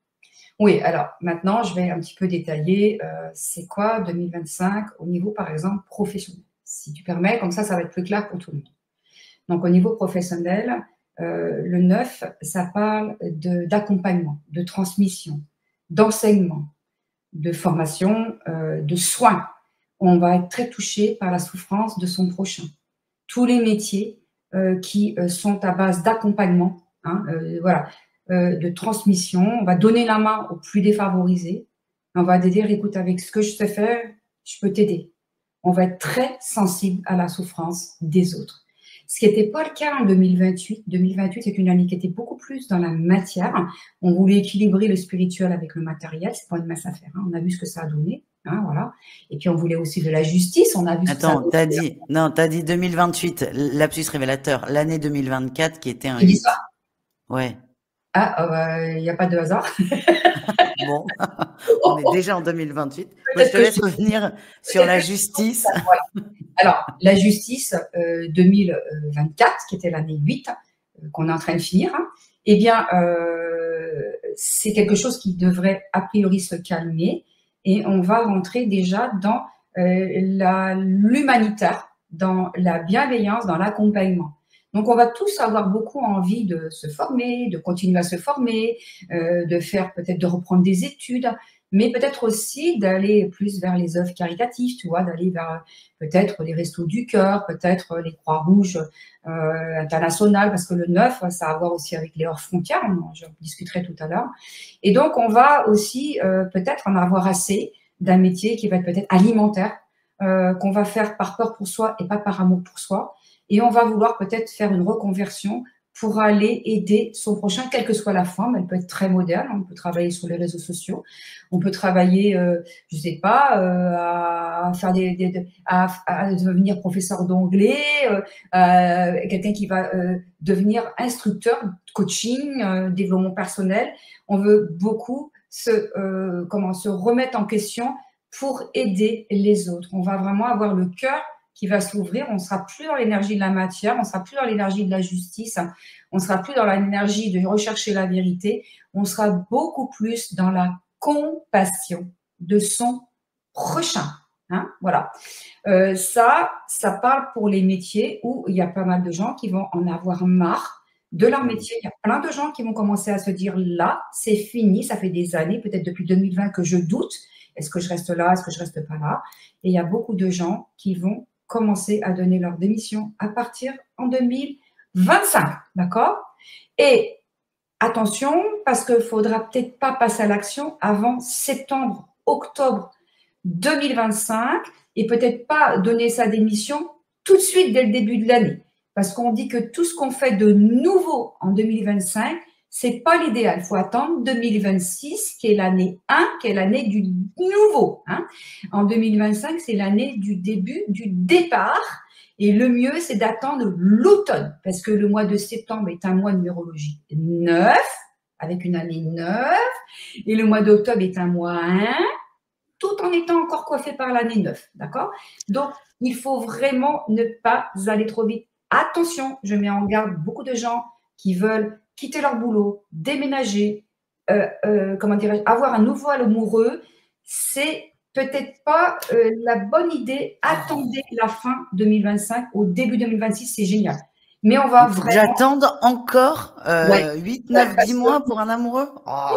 Speaker 1: Oui, alors maintenant, je vais un petit peu détailler c'est quoi 2025 au niveau, par exemple, professionnel. Si tu permets, comme ça va être plus clair pour tout le monde. Donc, au niveau professionnel, le 9, ça parle d'accompagnement, de transmission, d'enseignement, de formation, de soins. On va être très touché par la souffrance de son prochain. Tous les métiers qui sont à base d'accompagnement, hein, voilà, de transmission. On va donner la main aux plus défavorisés. On va dire, écoute, avec ce que je sais faire, je peux t'aider. On va être très sensible à la souffrance des autres. Ce qui n'était pas le cas en 2028. 2028, c'est une année qui était beaucoup plus dans la matière. On voulait équilibrer le spirituel avec le matériel. C'est pas une mince affaire. Hein. On a vu ce que ça a donné. Hein, voilà. Et puis, on voulait aussi de la justice. On a vu ce que ça a donné.
Speaker 2: T'as dit 2028, lapsus révélateur. L'année 2024 qui était un
Speaker 1: 8.
Speaker 2: Ouais.
Speaker 1: Ah, il n'y a pas de hasard.
Speaker 2: Bon, on est déjà en 2028. Moi, je te laisse revenir sur la justice.
Speaker 1: Voilà. Alors, la justice 2024, qui était l'année 8, qu'on est en train de finir, hein, eh bien, c'est quelque chose qui devrait a priori se calmer et on va rentrer déjà dans l'humanitaire, dans la bienveillance, dans l'accompagnement. Donc, on va tous avoir beaucoup envie de se former, de continuer à se former, de reprendre des études, mais peut-être aussi d'aller plus vers les œuvres caritatives, tu vois, d'aller vers peut-être les Restos du Cœur, peut-être les Croix-Rouges internationales, parce que le 9, ça a à voir aussi avec les hors-frontières, j'en discuterai tout à l'heure. Et donc, on va aussi peut-être en avoir assez d'un métier qui va être peut-être alimentaire, qu'on va faire par peur pour soi et pas par amour pour soi. Et on va vouloir peut-être faire une reconversion pour aller aider son prochain, quelle que soit la forme. Elle peut être très moderne, on peut travailler sur les réseaux sociaux, on peut travailler, je ne sais pas, à faire à devenir professeur d'anglais, quelqu'un qui va devenir instructeur, coaching, développement personnel. On veut beaucoup se remettre en question pour aider les autres. On va vraiment avoir le cœur qui va s'ouvrir. On ne sera plus dans l'énergie de la matière, on ne sera plus dans l'énergie de la justice, on ne sera plus dans l'énergie de rechercher la vérité, on sera beaucoup plus dans la compassion de son prochain. Hein, voilà. Ça parle pour les métiers où il y a pas mal de gens qui vont en avoir marre de leur métier. Il y a plein de gens qui vont commencer à se dire là, c'est fini, ça fait des années, peut-être depuis 2020 que je doute. Est-ce que je reste là? Est-ce que je reste pas là? Et il y a beaucoup de gens qui vont commencer à donner leur démission à partir en 2025. D'accord? Et attention, parce qu'il ne faudra peut-être pas passer à l'action avant septembre, octobre 2025 et peut-être pas donner sa démission tout de suite dès le début de l'année. Parce qu'on dit que tout ce qu'on fait de nouveau en 2025, c'est pas l'idéal. Il faut attendre 2026, qui est l'année 1, qui est l'année du nouveau. Hein. En 2025, c'est l'année du début, du départ. Et le mieux, c'est d'attendre l'automne, parce que le mois de septembre est un mois de numérologie 9, avec une année 9, et le mois d'octobre est un mois 1, tout en étant encore coiffé par l'année 9, d'accord? Donc, il faut vraiment ne pas aller trop vite. Attention, je mets en garde beaucoup de gens qui veulent quitter leur boulot, déménager, comment dirais-je, avoir un nouveau amoureux, c'est peut-être pas la bonne idée. Attendez la fin 2025, au début 2026, c'est génial. Mais on va vraiment…
Speaker 2: J'attends encore 8, 9, 10 mois pour un amoureux.
Speaker 1: Oh.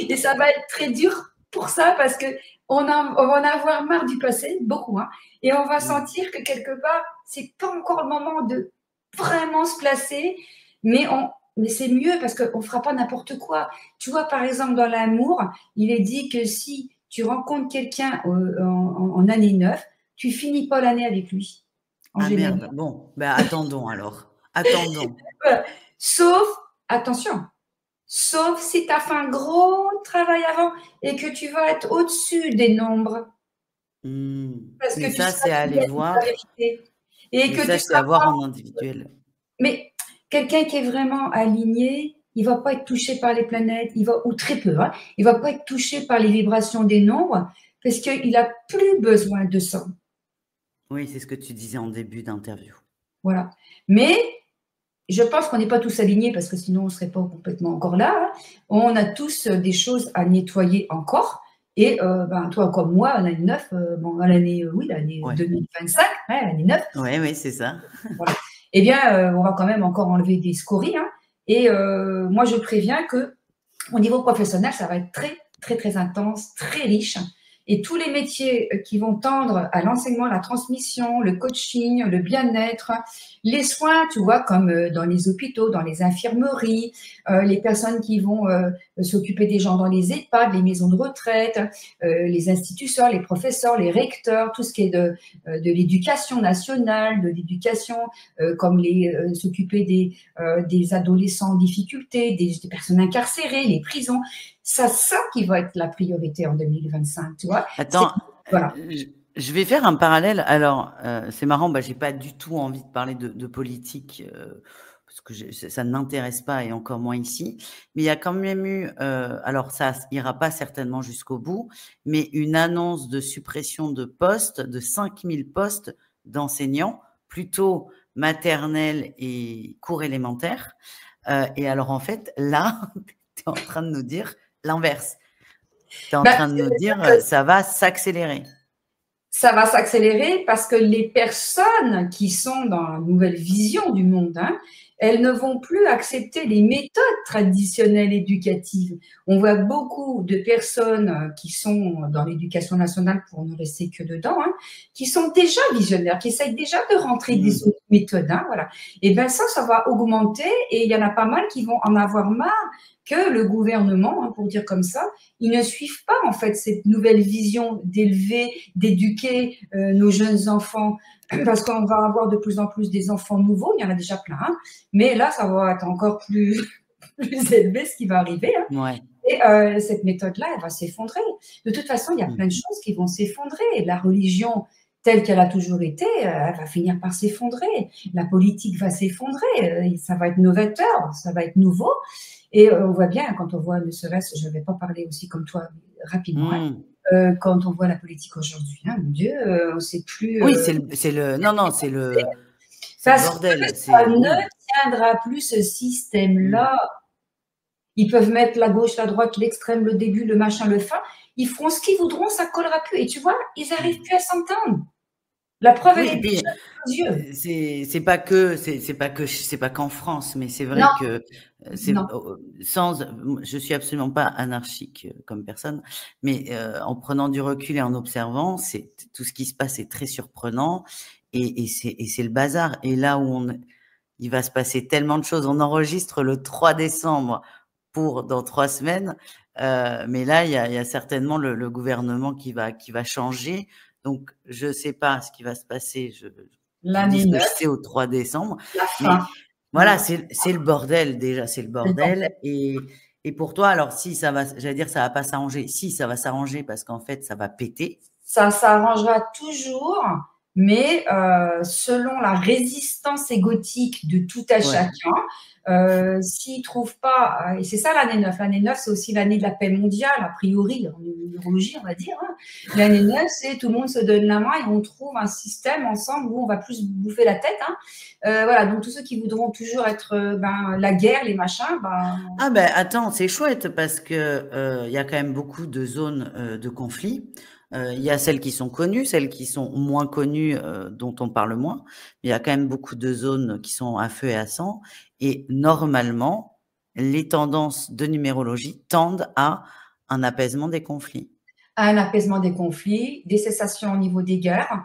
Speaker 1: Et ça va être très dur pour ça parce qu'on va en avoir marre du passé, beaucoup, hein, et on va sentir que quelque part, c'est pas encore le moment de vraiment se placer, mais c'est mieux parce qu'on ne fera pas n'importe quoi. Tu vois, par exemple, dans l'amour, il est dit que si tu rencontres quelqu'un en année 9, tu finis pas l'année avec lui.
Speaker 2: Ah merde, bon, ben attendons alors. Attendons.
Speaker 1: Voilà. Sauf, attention, sauf si tu as fait un gros travail avant et que tu vas être au-dessus des nombres.
Speaker 2: Parce que ça, c'est à aller voir. Et que ça, c'est à voir en individuel.
Speaker 1: Mais quelqu'un qui est vraiment aligné, il ne va pas être touché par les planètes, ou très peu, hein, il ne va pas être touché par les vibrations des nombres parce qu'il n'a plus besoin de ça.
Speaker 2: Oui, c'est ce que tu disais en début d'interview.
Speaker 1: Voilà. Mais je pense qu'on n'est pas tous alignés parce que sinon on ne serait pas complètement encore là. Hein. On a tous des choses à nettoyer encore. Et toi comme moi, l'année 9, l'année 2025, l'année 9.
Speaker 2: Oui, c'est ça.
Speaker 1: Voilà. Eh bien, on va quand même encore enlever des scories. Hein. Et moi, je préviens qu'au niveau professionnel, ça va être très, très, très intense, très riche. Et tous les métiers qui vont tendre à l'enseignement, la transmission, le coaching, le bien-être, les soins, tu vois, comme dans les hôpitaux, dans les infirmeries, les personnes qui vont s'occuper des gens dans les EHPAD, les maisons de retraite, les instituteurs, les professeurs, les recteurs, tout ce qui est de l'éducation nationale, de l'éducation, comme s'occuper des adolescents en difficulté, des personnes incarcérées, les prisons. C'est ça qui va être la priorité en 2025, tu vois.
Speaker 2: Attends, voilà. Je vais faire un parallèle. Alors, c'est marrant, j'ai pas du tout envie de parler de politique parce que ça ne m'intéresse pas et encore moins ici. Mais il y a quand même eu, alors ça ira pas certainement jusqu'au bout, mais une annonce de suppression de postes, de 5000 postes d'enseignants, plutôt maternelle et cours élémentaire. Et alors, en fait, là, tu es en train de nous dire l'inverse. Tu es en train de nous dire ça va s'accélérer.
Speaker 1: Ça va s'accélérer parce que les personnes qui sont dans la nouvelle vision du monde, hein, elles ne vont plus accepter les méthodes traditionnelles éducatives. On voit beaucoup de personnes qui sont dans l'éducation nationale, pour ne rester que dedans, hein, qui sont déjà visionnaires, qui essayent déjà de rentrer des autres méthodes. Hein, voilà. Et bien ça va augmenter et il y en a pas mal qui vont en avoir marre que le gouvernement, hein, pour dire comme ça, ils ne suivent pas en fait cette nouvelle vision d'élever, d'éduquer nos jeunes enfants, parce qu'on va avoir de plus en plus des enfants nouveaux, il y en a déjà plein, hein, mais là ça va être encore plus élevé ce qui va arriver. Hein.
Speaker 2: Ouais.
Speaker 1: Et cette méthode-là, elle va s'effondrer. De toute façon, il y a plein de choses qui vont s'effondrer. La religion, telle qu'elle a toujours été, elle va finir par s'effondrer. La politique va s'effondrer. Ça va être novateur, ça va être nouveau. Et on voit bien, quand on voit, ne serait-ce, je ne vais pas parler aussi comme toi rapidement.
Speaker 2: Mmh.
Speaker 1: Quand on voit la politique aujourd'hui, hein, mon Dieu, on ne sait plus.
Speaker 2: Oui, c'est le
Speaker 1: Parce que
Speaker 2: bordel.
Speaker 1: ça
Speaker 2: C'est
Speaker 1: ne
Speaker 2: oui.
Speaker 1: tiendra plus ce
Speaker 2: Mmh.
Speaker 1: système-là. Ils peuvent mettre la gauche, la droite, l'extrême, le début, le machin, le fin. Ils feront ce qu'ils voudront, ça collera plus. Et tu vois, ils n'arrivent
Speaker 2: Mmh.
Speaker 1: plus à s'entendre. La preuve, elle
Speaker 2: Oui,
Speaker 1: est
Speaker 2: et puis,
Speaker 1: déjà aux yeux.
Speaker 2: c'est pas qu'en France, mais c'est vrai
Speaker 1: Non,
Speaker 2: que,
Speaker 1: non.
Speaker 2: je suis absolument pas anarchique, comme personne, mais, en prenant du recul et en observant, c'est tout ce qui se passe est très surprenant et c'est le bazar et là où il va se passer tellement de choses. On enregistre le 3 décembre pour dans 3 semaines, mais là, il y a certainement le gouvernement qui va changer. Donc je sais pas ce qui va se passer. Je dis
Speaker 1: L'année
Speaker 2: ce que je
Speaker 1: 9,
Speaker 2: sais au 3 décembre,
Speaker 1: la
Speaker 2: mais
Speaker 1: fin.
Speaker 2: voilà,
Speaker 1: Voilà.
Speaker 2: c'est le bordel déjà, c'est le
Speaker 1: C'est le bordel.
Speaker 2: bordel et pour toi, alors si ça va j'allais dire ça va pas s'arranger. Si, ça va s'arranger parce qu'en fait, ça va péter.
Speaker 1: Ça s'arrangera toujours, mais selon la résistance égotique de tout à
Speaker 2: Ouais.
Speaker 1: chacun, s'ils ne trouvent pas, et c'est ça l'année 9, l'année 9, c'est aussi l'année de la paix mondiale, a priori, en numérologie, on va dire. Hein. L'année 9, c'est tout le monde se donne la main et on trouve un système ensemble où on va plus bouffer la tête. Hein. Voilà, donc tous ceux qui voudront toujours être la guerre, les machins,
Speaker 2: Ah ben attends, c'est chouette parce que il y a quand même beaucoup de zones de conflit. Il y a celles qui sont connues, celles qui sont moins connues, dont on parle moins. Mais il y a quand même beaucoup de zones qui sont à feu et à sang. Et normalement, les tendances de numérologie tendent à un apaisement des conflits.
Speaker 1: un apaisement des conflits, des cessations au niveau des guerres,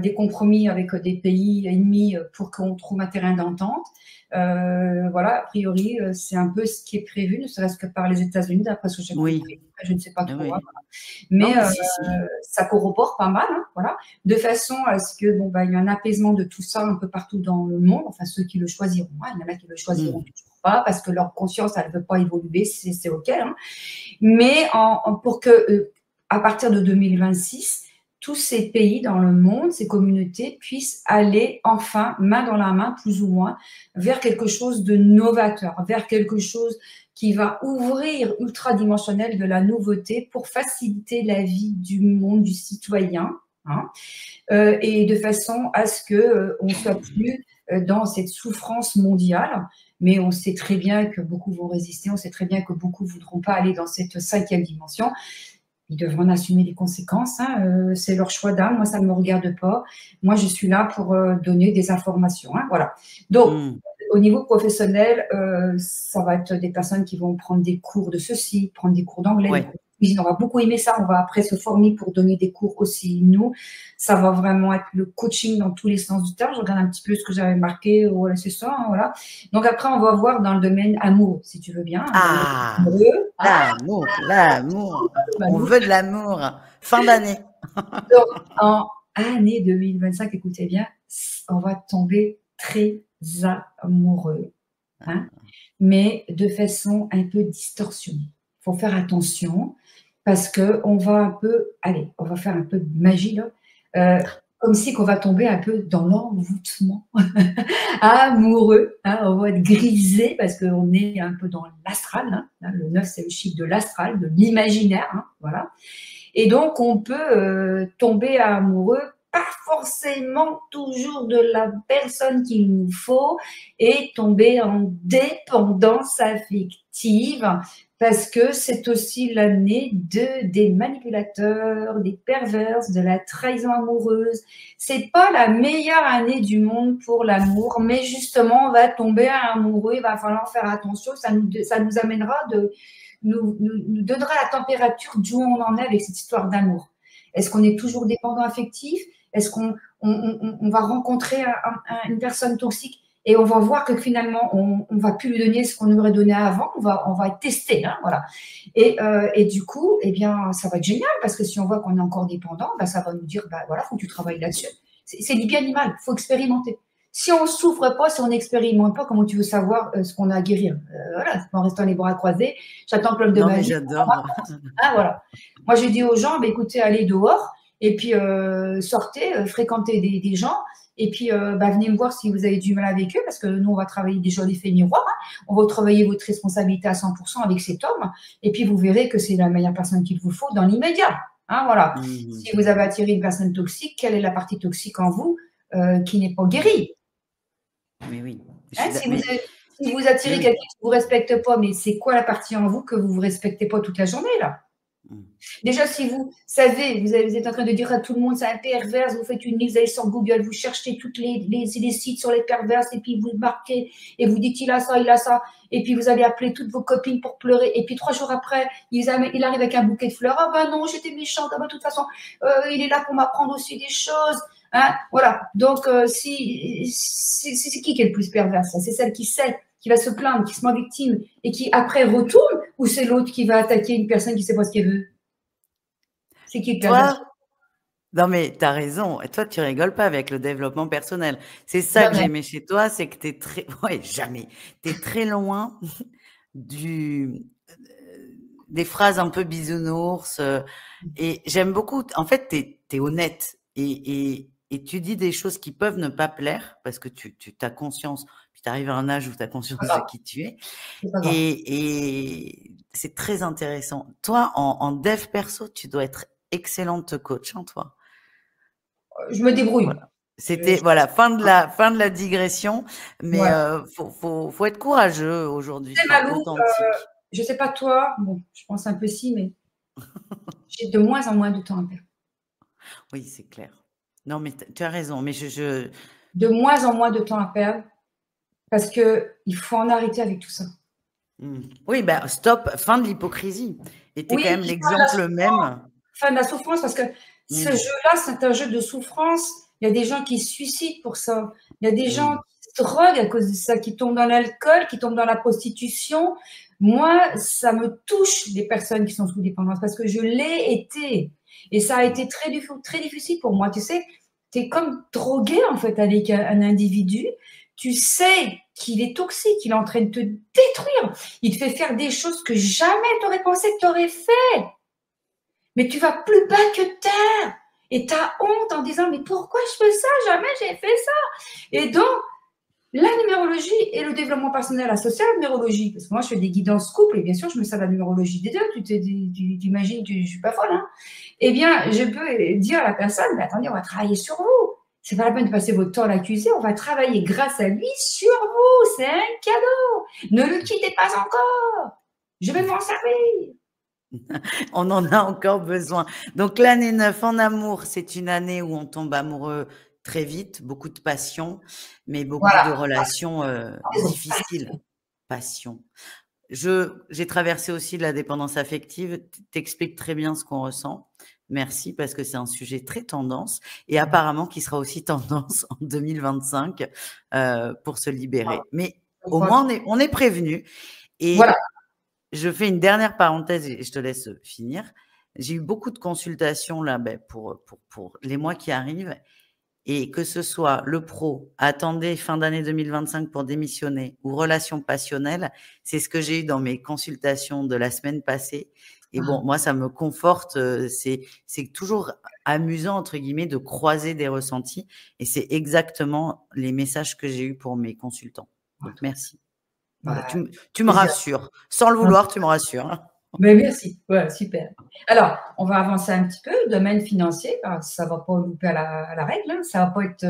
Speaker 1: des compromis avec des pays ennemis pour qu'on trouve un terrain d'entente. Voilà, a priori, c'est un peu ce qui est prévu, ne serait-ce que par les États-Unis, d'après ce que j'ai
Speaker 2: Oui,
Speaker 1: compris. Je ne sais pas
Speaker 2: oui,
Speaker 1: trop, hein,
Speaker 2: oui. Non,
Speaker 1: mais
Speaker 2: mais si, si.
Speaker 1: ça corrobore pas mal, hein, voilà, de façon à ce que il y a un apaisement de tout ça un peu partout dans le monde. Enfin, ceux qui le choisiront, hein, il y en a qui le choisiront
Speaker 2: Mmh.
Speaker 1: toujours pas parce que leur conscience, elle ne veut pas évoluer, c'est ok. Hein. Mais pour que à partir de 2026, tous ces pays dans le monde, ces communautés puissent aller enfin, main dans la main, plus ou moins, vers quelque chose de novateur, vers quelque chose qui va ouvrir ultradimensionnel de la nouveauté pour faciliter la vie du monde, du citoyen, hein, et de façon à ce qu'on ne soit plus dans cette souffrance mondiale. Mais on sait très bien que beaucoup vont résister, on sait très bien que beaucoup ne voudront pas aller dans cette 5e dimension. Ils devront en assumer les conséquences. Hein. C'est leur choix d'âme. Moi, ça ne me regarde pas. Moi, je suis là pour donner des informations. Hein, voilà. Donc,
Speaker 2: Mmh.
Speaker 1: au niveau professionnel, ça va être des personnes qui vont prendre des cours de ceci, prendre des cours d'anglais, des
Speaker 2: Ouais.
Speaker 1: cours de cuisine. On va beaucoup aimer ça. On va après se former pour donner des cours aussi. Nous, ça va vraiment être le coaching dans tous les sens du terme. Je regarde un petit peu ce que j'avais marqué. Voilà, c'est ça. Hein, voilà. Donc après, on va voir dans le domaine amoureux, si tu veux bien. Dans le domaine
Speaker 2: Ah!
Speaker 1: amoureux. Ah,
Speaker 2: L'amour, l'amour. On
Speaker 1: l'amour.
Speaker 2: veut de l'amour. Fin d'année.
Speaker 1: Donc, en année 2025, écoutez bien, on va tomber très amoureux, hein, mais de façon un peu distorsionnée. Il faut faire attention parce qu'on va un peu, allez, on va faire un peu de magie là, comme si qu'on va tomber un peu dans l'envoûtement amoureux, hein, on va être grisé parce qu'on est un peu dans l'astral, hein, le 9 c'est le chiffre de l'astral, de l'imaginaire, hein, voilà. Et donc, on peut tomber amoureux, pas forcément toujours de la personne qu'il nous faut, et tomber en dépendance affective, parce que c'est aussi l'année des manipulateurs, des perverses, de la trahison amoureuse. C'est pas la meilleure année du monde pour l'amour, mais justement, on va tomber amoureux, il va falloir faire attention, ça nous amènera nous donnera la température d'où on en est avec cette histoire d'amour. Est-ce qu'on est toujours dépendant affectif? Est-ce qu'on va rencontrer une personne toxique et on va voir que finalement, on ne va plus lui donner ce qu'on aurait donné avant, on va être testé. Hein, voilà. Et du coup, eh bien, ça va être génial parce que si on voit qu'on est encore dépendant, ben, ça va nous dire, ben, voilà, il faut que tu travailles là-dessus. C'est ni bien ni mal, il faut expérimenter. Si on ne souffre pas, si on n'expérimente pas, comment tu veux savoir ce qu'on a à guérir? Voilà, en restant les bras croisés, j'attends que l'homme de
Speaker 2: Non, mais
Speaker 1: magie.
Speaker 2: j'adore.
Speaker 1: Ah, voilà. Moi, j'ai dit aux gens, bah, écoutez, allez dehors et puis sortez, fréquentez des gens Et puis, venez me voir si vous avez du mal avec eux, parce que nous, on va travailler déjà l'effet miroir. Hein. On va travailler votre responsabilité à 100% avec cet homme. Et puis, vous verrez que c'est la meilleure personne qu'il vous faut dans l'immédiat. Hein, voilà. Si vous avez attiré une personne toxique, quelle est la partie toxique en vous qui n'est pas guérie?
Speaker 2: Mais oui.
Speaker 1: Hein, si vous attirez quelqu'un qui ne vous respecte pas, mais c'est quoi la partie en vous que vous ne vous respectez pas toute la journée, là? Déjà, si vous savez, vous êtes en train de dire à tout le monde, c'est un perverse, vous faites une liste, vous allez sur Google, vous cherchez tous les sites sur les perverses, et puis vous marquez, et vous dites, il a ça, et puis vous allez appeler toutes vos copines pour pleurer, et puis 3 jours après, il arrive avec un bouquet de fleurs, ah ben non, j'étais méchante, ah ben de toute façon, il est là pour m'apprendre aussi des choses, hein, voilà. Donc, c'est qui est le plus perverse? C'est celle qui sait, qui va se plaindre, qui se met victime, et qui après retourne, ou c'est l'autre qui va attaquer une personne qui ne sait pas ce qu'elle veut? C'est qui
Speaker 2: toi? Non, mais tu as raison. Et toi, tu rigoles pas avec le développement personnel. C'est ça que j'aimais chez toi, c'est que tu es très… Ouais, jamais. Tu es très loin des phrases un peu bisounours. Et j'aime beaucoup… En fait, tu es honnête et tu dis des choses qui peuvent ne pas plaire parce que tu as conscience. Puis tu arrives à un âge où tu as conscience de qui tu es. Et c'est très intéressant. Toi, en dev perso, tu dois être excellente coach, hein, toi.
Speaker 1: Je me débrouille.
Speaker 2: Voilà. C'était fin de la digression, mais faut être courageux aujourd'hui.
Speaker 1: C'est Malou, je sais pas toi, bon, je pense un peu si, mais j'ai de moins en moins de temps à perdre.
Speaker 2: Oui, c'est clair. Non, mais tu as raison, mais
Speaker 1: de moins en moins de temps à perdre parce que il faut en arrêter avec tout ça.
Speaker 2: Oui, stop, fin de l'hypocrisie. Et tu es quand même l'exemple même.
Speaker 1: Fin de la souffrance, parce que ce jeu-là, c'est un jeu de souffrance. Il y a des gens qui se suicident pour ça. Il y a des gens qui se droguent à cause de ça, qui tombent dans l'alcool, qui tombent dans la prostitution. Moi, ça me touche, les personnes qui sont sous dépendance, parce que je l'ai été. Et ça a été très difficile pour moi. Tu sais, tu es comme drogué, en fait, avec un individu. Tu sais qu'il est toxique, il est en train de te détruire. Il te fait faire des choses que jamais tu aurais pensé que tu aurais fait. Mais tu vas plus bas que terre. Et tu as honte en disant, mais pourquoi je fais ça? Jamais j'ai fait ça. Et donc, la numérologie et le développement personnel associé à la numérologie, parce que moi, je fais des guidances couple, et bien sûr, je me sers de la numérologie des deux. Tu imagines que je ne suis pas folle. Hein, eh bien, je peux dire à la personne, mais attendez, on va travailler sur vous. C'est pas la peine de passer votre temps à l'accuser. On va travailler grâce à lui sur vous. C'est un cadeau. Ne le quittez pas encore. Je vais m'en servir.
Speaker 2: On en a encore besoin. Donc, l'année 9 en amour, c'est une année où on tombe amoureux très vite, beaucoup de passion, mais beaucoup de relations difficiles. Passion. J'ai traversé aussi de la dépendance affective. T'expliques très bien ce qu'on ressent. Merci, parce que c'est un sujet très tendance et apparemment qui sera aussi tendance en 2025 pour se libérer. Mais au moins, on est prévenu. Et je fais une dernière parenthèse et je te laisse finir. J'ai eu beaucoup de consultations là, pour les mois qui arrivent. Et que ce soit le pro, attendez fin d'année 2025 pour démissionner, ou relation passionnelle, c'est ce que j'ai eu dans mes consultations de la semaine passée. Et bon, moi, ça me conforte. C'est toujours amusant, entre guillemets, de croiser des ressentis. Et c'est exactement les messages que j'ai eus pour mes consultants. Donc, merci. Voilà, tu me rassures. Sans le vouloir, tu me rassures.
Speaker 1: Ben merci, voilà, super. Alors, on va avancer un petit peu. Domaine financier, ça ne va pas louper à la règle. Hein, ça va pas être…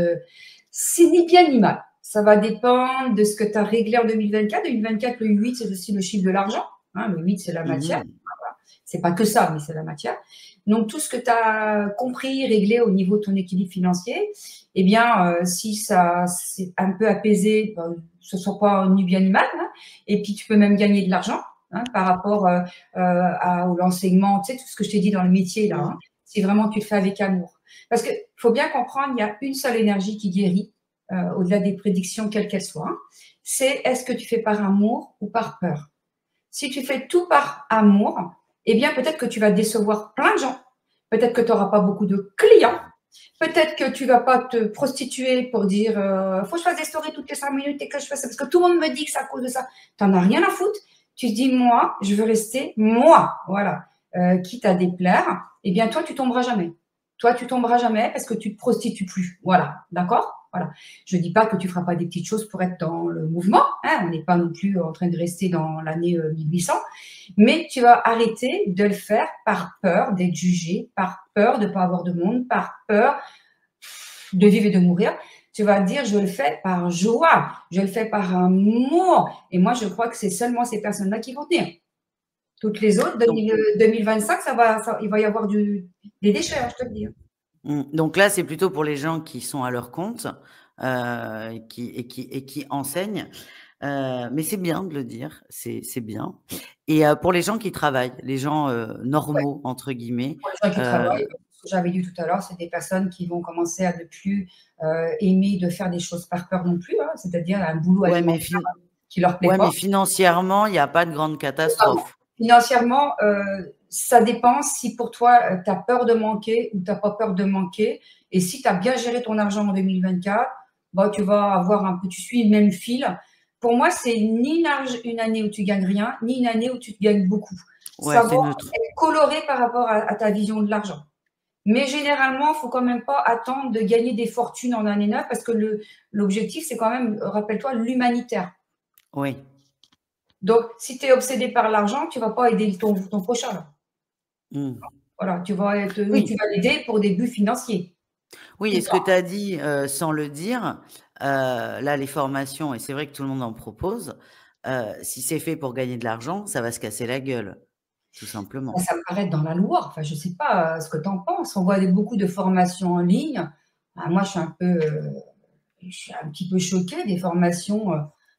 Speaker 1: c'est ni bien ni mal. Ça va dépendre de ce que tu as réglé en 2024. 2024, le 8, c'est aussi le chiffre de l'argent. Hein, le 8, c'est la matière. Voilà. C'est pas que ça, mais c'est la matière. Donc, tout ce que tu as compris, réglé au niveau de ton équilibre financier, eh bien, si ça c'est un peu apaisé, ce ne soit pas ni bien ni mal. Hein, et puis, tu peux même gagner de l'argent. Hein, par rapport au l'enseignement, tu sais, tout ce que je t'ai dit dans le métier, là, hein, si vraiment tu le fais avec amour. Parce qu'il faut bien comprendre, il y a une seule énergie qui guérit, au-delà des prédictions, quelles qu'elles soient. Hein, c'est est-ce que tu fais par amour ou par peur? Si tu fais tout par amour, eh bien, peut-être que tu vas décevoir plein de gens. Peut-être que tu n'auras pas beaucoup de clients. Peut-être que tu ne vas pas te prostituer pour dire faut que je fasse des stories toutes les 5 minutes et que je fasse ça parce que tout le monde me dit que c'est à cause de ça. Tu n'en as rien à foutre. Tu te dis, moi, je veux rester moi, voilà, quitte à déplaire, eh bien, toi, tu tomberas jamais. Toi, tu tomberas jamais parce que tu ne te prostitues plus. Voilà, d'accord? Voilà. Je ne dis pas que tu ne feras pas des petites choses pour être dans le mouvement, hein, on n'est pas non plus en train de rester dans l'année 1800, mais tu vas arrêter de le faire par peur d'être jugé, par peur de ne pas avoir de monde, par peur de vivre et de mourir. Tu vas dire, je le fais par joie, je le fais par amour. Et moi, je crois que c'est seulement ces personnes-là qui vont tenir. Toutes les autres, 2025, il va y avoir des déchets, je te le dis.
Speaker 2: Donc là, c'est plutôt pour les gens qui sont à leur compte qui enseignent. Mais c'est bien de le dire, c'est bien. Et pour les gens qui travaillent, les gens normaux, entre guillemets.
Speaker 1: Pour les gens qui travaillent, ce que j'avais dit tout à l'heure, c'est des personnes qui vont commencer à ne plus aimer de faire des choses par peur non plus, hein, c'est-à-dire un boulot alimentaire qui leur plaît pas.
Speaker 2: Mais financièrement, il n'y a pas de grande catastrophe.
Speaker 1: Financièrement, ça dépend si pour toi, tu as peur de manquer ou tu n'as pas peur de manquer. Et si tu as bien géré ton argent en 2024, bah, tu vas avoir un peu, tu suis le même fil. Pour moi, c'est ni une année où tu gagnes rien, ni une année où tu gagnes beaucoup.
Speaker 2: Ouais,
Speaker 1: ça va être coloré par rapport à ta vision de l'argent. Mais généralement, il ne faut quand même pas attendre de gagner des fortunes en année 9 parce que l'objectif, c'est quand même, rappelle-toi, l'humanitaire.
Speaker 2: Oui.
Speaker 1: Donc, si tu es obsédé par l'argent, tu ne vas pas aider ton prochain. Voilà, tu vas l'aider pour des buts financiers.
Speaker 2: Oui, et ce que tu as dit sans le dire, là, les formations, et c'est vrai que tout le monde en propose, si c'est fait pour gagner de l'argent, ça va se casser la gueule, tout simplement.
Speaker 1: Ça me paraît dans la loi. Enfin, je ne sais pas ce que tu en penses. On voit beaucoup de formations en ligne. Moi, je suis un petit peu choquée des formations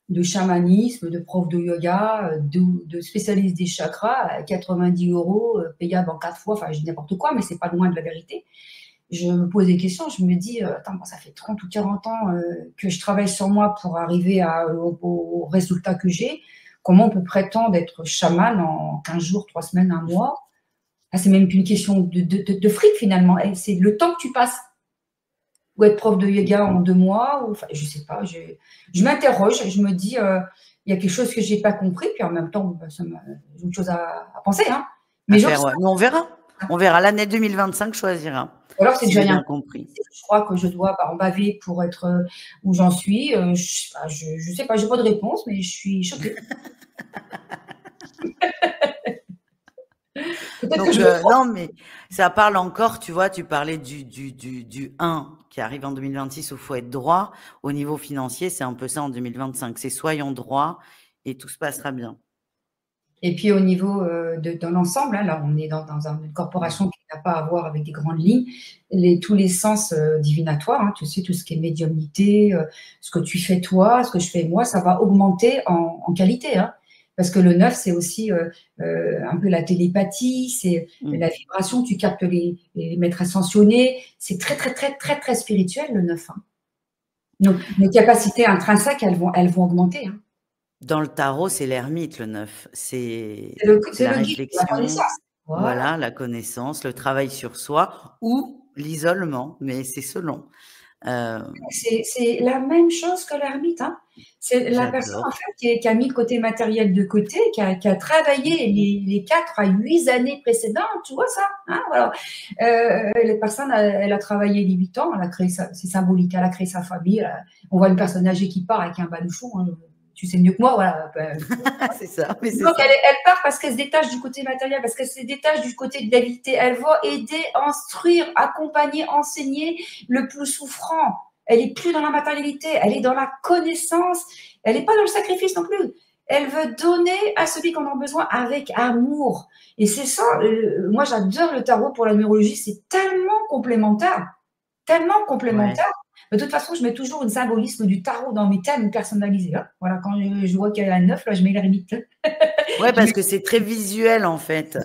Speaker 1: de chamanisme, de prof de yoga, de spécialistes des chakras à 90 €, payables en 4 fois. Enfin, je dis n'importe quoi, mais ce n'est pas loin de la vérité. Je me pose des questions, je me dis, attends, ça fait 30 ou 40 ans que je travaille sur moi pour arriver au résultat que j'ai. Comment on peut prétendre être chaman en 15 jours, 3 semaines, 1 mois? C'est même plus une question de fric finalement, c'est le temps que tu passes. Ou être prof de yoga en 2 mois, ou, enfin, je ne sais pas, je m'interroge, je me dis, il y a quelque chose que je n'ai pas compris, puis en même temps, j'ai une chose à penser. Hein.
Speaker 2: Mais on verra. On verra. L'année 2025 choisira.
Speaker 1: Alors, c'est déjà
Speaker 2: bien compris.
Speaker 1: Je crois que je dois en baver pour être où j'en suis. Je ne sais pas, je n'ai pas de réponse, mais je suis choquée.
Speaker 2: Donc, non, mais ça parle encore, tu vois, tu parlais du 1 qui arrive en 2026 où il faut être droit. Au niveau financier, c'est un peu ça en 2025. C'est soyons droits et tout se passera bien.
Speaker 1: Et puis au niveau dans l'ensemble, hein, là on est dans une corporation qui n'a pas à voir avec des grandes lignes, tous les sens divinatoires, hein, tu sais, tout ce qui est médiumnité, ce que tu fais toi, ce que je fais moi, ça va augmenter en qualité. Hein, parce que le 9, c'est aussi un peu la télépathie, c'est la vibration, tu captes les maîtres ascensionnés, c'est très, très, très, très, très spirituel le 9. Hein. Donc, nos capacités intrinsèques, elles vont augmenter. Hein.
Speaker 2: Dans le tarot, c'est l'ermite, le 9. C'est
Speaker 1: la
Speaker 2: réflexion,
Speaker 1: la connaissance.
Speaker 2: Voilà, la connaissance, le travail sur soi ou l'isolement, mais c'est selon.
Speaker 1: C'est la même chose que l'ermite. Hein. C'est la personne en fait, qui a mis le côté matériel de côté, qui a travaillé les 4 à 8 années précédentes, tu vois ça. Hein, voilà. La personne, elle a travaillé les 8 ans, c'est symbolique, elle a créé sa famille. On voit une personne âgée qui part avec un baluchon. Hein, tu sais mieux que moi, voilà.
Speaker 2: C'est ça. Donc,
Speaker 1: elle part parce qu'elle se détache du côté matériel, parce qu'elle se détache du côté de l'habilité. Elle va aider, instruire, accompagner, enseigner le plus souffrant. Elle n'est plus dans la matérialité, elle est dans la connaissance. Elle n'est pas dans le sacrifice non plus. Elle veut donner à celui qui en a besoin avec amour. Et c'est ça, moi j'adore le tarot pour la numérologie, c'est tellement complémentaire. Tellement complémentaire. Ouais. De toute façon, je mets toujours un symbolisme du tarot dans mes thèmes personnalisés. Hein. Voilà, quand je vois qu'il y a un 9, là, je mets l'ermite.
Speaker 2: Oui, parce que c'est très visuel, en fait.